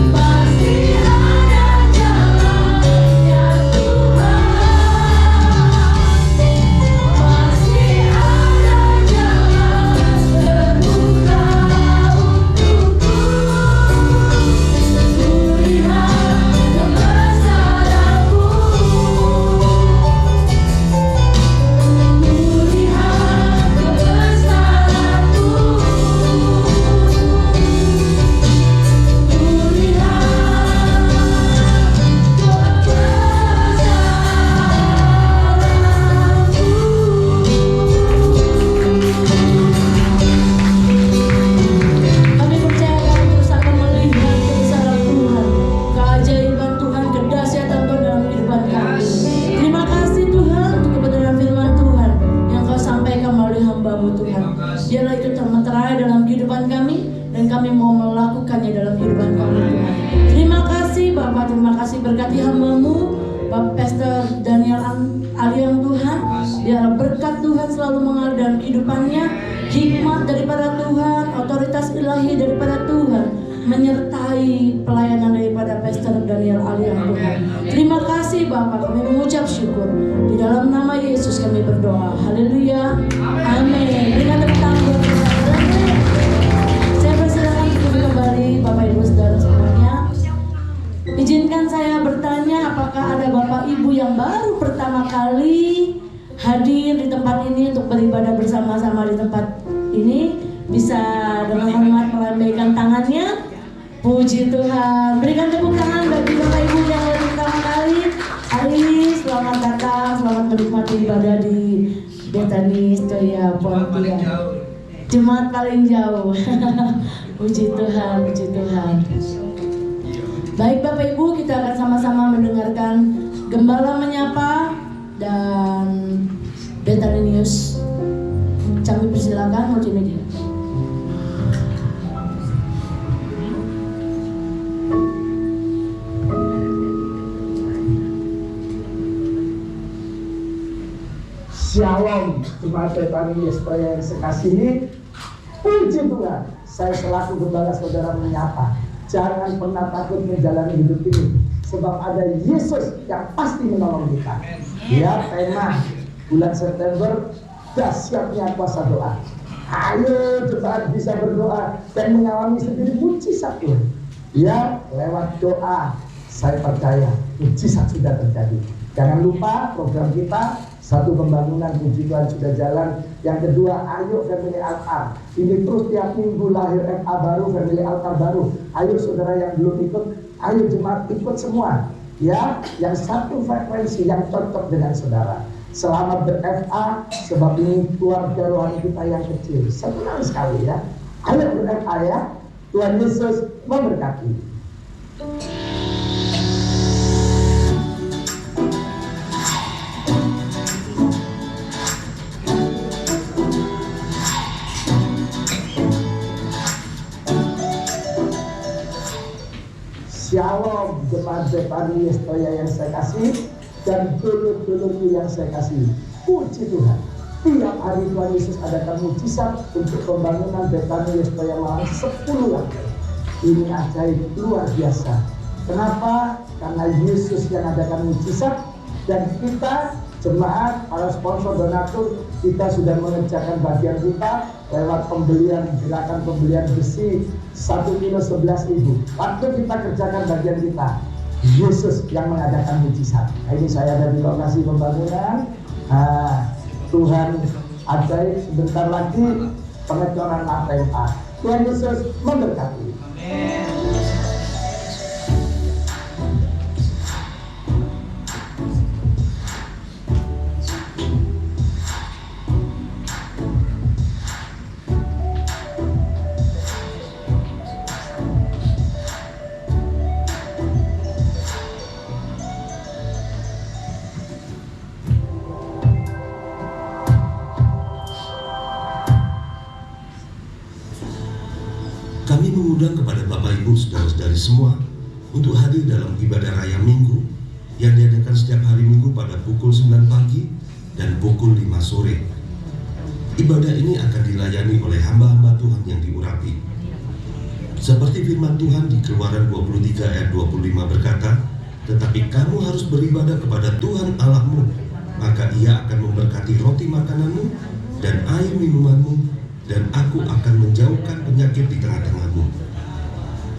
Speaker 2: Masih ada jalan ya Tuhan. Masih ada jalan terbuka untukku. Ku lihat kebesaranmu. Kami percaya kami terus akan melihat kebesaran Tuhan, keajaiban Tuhan, kedahsyatan Tuhan dalam kehidupan kami. Terima kasih Tuhan untuk kebenaran firman Tuhan yang Kau sampaikan melalui hamba-Mu Tuhan. Biarlah itu termeterai dalam kehidupan kami dan kami mau melakukannya dalam kehidupan kami Tuhan. Terima kasih Bapak, terima kasih berkati hamba-Mu Bapak Pastor Daniel Aliang Tuhan. Biarlah berkat Tuhan selalu mengalir dalam kehidupannya, hikmat daripada Tuhan, otoritas ilahi daripada Tuhan menyertai pelayanan daripada Pastor Daniel Aliang Tuhan. Terima kasih Bapak, kami mengucap syukur. Di dalam nama Yesus kami berdoa. Haleluya. Amin. Berikan tepuk tangan buat Tuhan. Saya persilakan untuk kembali Bapak Ibu Saudara semuanya. Izinkan saya bertanya, apakah ada Bapak Ibu yang baru pertama kali hadir di tempat ini untuk beribadah bersama-sama di tempat ini? Bisa dengan hormat melambaikan tangannya. Puji Tuhan. Berikan tepuk tangan bagi Bapak Ibu yang baru pertama kali. Hari selamat datang, selamat menikmati ibadah di Bethany Stoya Pontianak. Jemaat paling jauh. Puji Tuhan, puji Tuhan. Baik Bapak Ibu, kita akan sama-sama mendengarkan Gembala Menyapa dan Bethany News. Kami persilakan multimedia.
Speaker 3: Shalom, jemaat Bethany Yestoya yang sekasihi. Puji Tuhan, saya selaku gembala saudara menyapa. Jangan pernah takut menjalani hidup ini, sebab ada Yesus yang pasti menolong kita. Ya, tema bulan September, dahsyatnya kuasa doa. Ayo jemaat bisa berdoa dan mengalami sendiri mujizat Tuhan. Ya, lewat doa saya percaya mujizat sudah terjadi. Jangan lupa program kita, satu pembangunan, puji Tuhan sudah jalan. Yang kedua, ayo family altar. Ini terus tiap minggu lahir FA baru, family altar baru. Ayo saudara yang belum ikut, ayo jemaat ikut semua. Ya, yang satu frekuensi yang cocok dengan saudara. Selamat ber-FA, sebab ini keluarga rohani kita yang kecil. Senang sekali ya. Ayo ber-FA ya. Tuhan Yesus memberkati. Shalom jemaat Bethany Yestoya yang saya kasih dan dulur-dulurku yang saya kasih. Puji Tuhan, tiap hari Tuhan Yesus adakan mujizat untuk pembangunan Bethany Yestoya Malang 10 lantai. Ini ajaib luar biasa. Kenapa? Karena Yesus yang adakan mujizat dan kita jemaat, para sponsor donatur, kita sudah mengerjakan bagian kita lewat pembelian, gerakan pembelian besi 1 kilo 11.000. Waktu kita kerjakan bagian kita, Yesus yang mengadakan mujizat. Nah, ini saya ada di lokasi pembangunan. Tuhan ajaib, sebentar lagi pengecoran lantai 4. Tuhan Yesus memberkati.
Speaker 4: mengundang kepada Bapak Ibu saudara-saudari semua untuk hadir dalam ibadah raya Minggu yang diadakan setiap hari Minggu pada pukul 9 pagi dan pukul 5 sore. Ibadah ini akan dilayani oleh hamba-hamba Tuhan yang diurapi. Seperti firman Tuhan di Keluaran 23 ayat 25 berkata, "Tetapi kamu harus beribadah kepada Tuhan Allahmu, maka Ia akan memberkati roti makananmu dan air minumanmu, dan aku akan menjauhkan penyakit di tengah-tengahmu."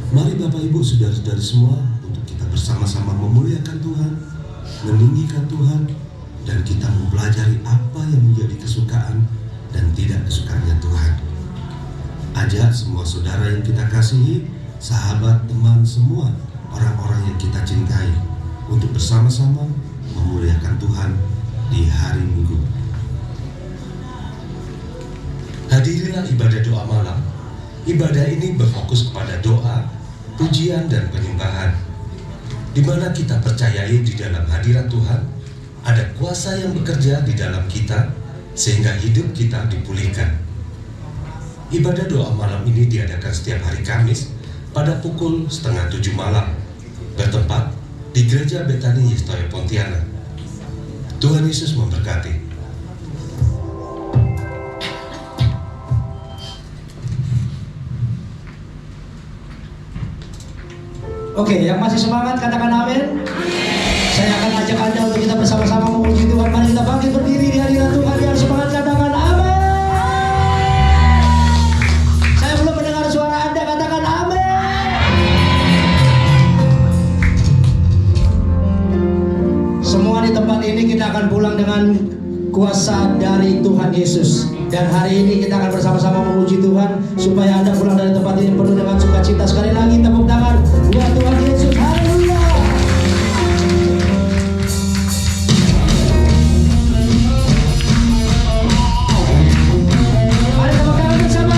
Speaker 4: Mari Bapak Ibu saudara-saudari semua untuk kita bersama-sama memuliakan Tuhan, meninggikan Tuhan, dan kita mempelajari apa yang menjadi kesukaan dan tidak kesukaannya Tuhan. Ajak semua saudara yang kita kasihi, sahabat, teman, semua orang-orang yang kita cintai untuk bersama-sama memuliakan Tuhan di hari Minggu. Hadirilah ibadah doa malam. Ibadah ini berfokus kepada doa, pujian, dan penyembahan, di mana kita percayai di dalam hadirat Tuhan ada kuasa yang bekerja di dalam kita sehingga hidup kita dipulihkan. Ibadah doa malam ini diadakan setiap hari Kamis pada pukul 6:30 malam, bertempat di Gereja Betani Yestoya Pontianak. Tuhan Yesus memberkati.
Speaker 2: Oke, yang masih semangat katakan amin. Saya akan ajak Anda untuk kita bersama-sama memuji Tuhan. Mari kita bangkit berdiri di hadirat Tuhan. Yang semangat katakan amin. Saya belum mendengar suara Anda, katakan amin. Semua di tempat ini kita akan pulang dengan kuasa dari Tuhan Yesus. Dan hari ini kita akan bersama-sama memuji Tuhan supaya Anda pulang dari tempat ini penuh dengan sukacita. Sekali lagi tepuk tangan buat Tuhan Yesus. Haleluya. Mari tepuk tangan bersama.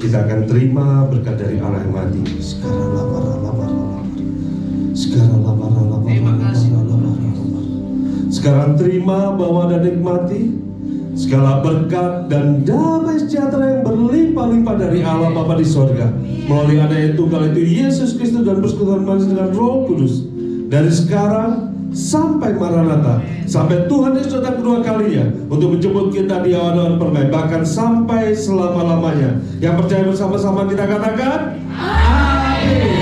Speaker 4: kita akan terima berkat dari Allah yang mati. Sekarang terima, bawa dan nikmati segala berkat dan damai sejahtera yang berlimpah-limpah dari Allah Bapa di sorga melalui anak yang tunggal itu Yesus Kristus dan persekutuan manusia dengan Roh Kudus dari sekarang sampai Maranatha, sampai Tuhan Yesus datang kedua kalinya untuk menjemput kita di awan-awan permai, bahkan sampai selama-lamanya. Yang percaya bersama-sama kita katakan amin.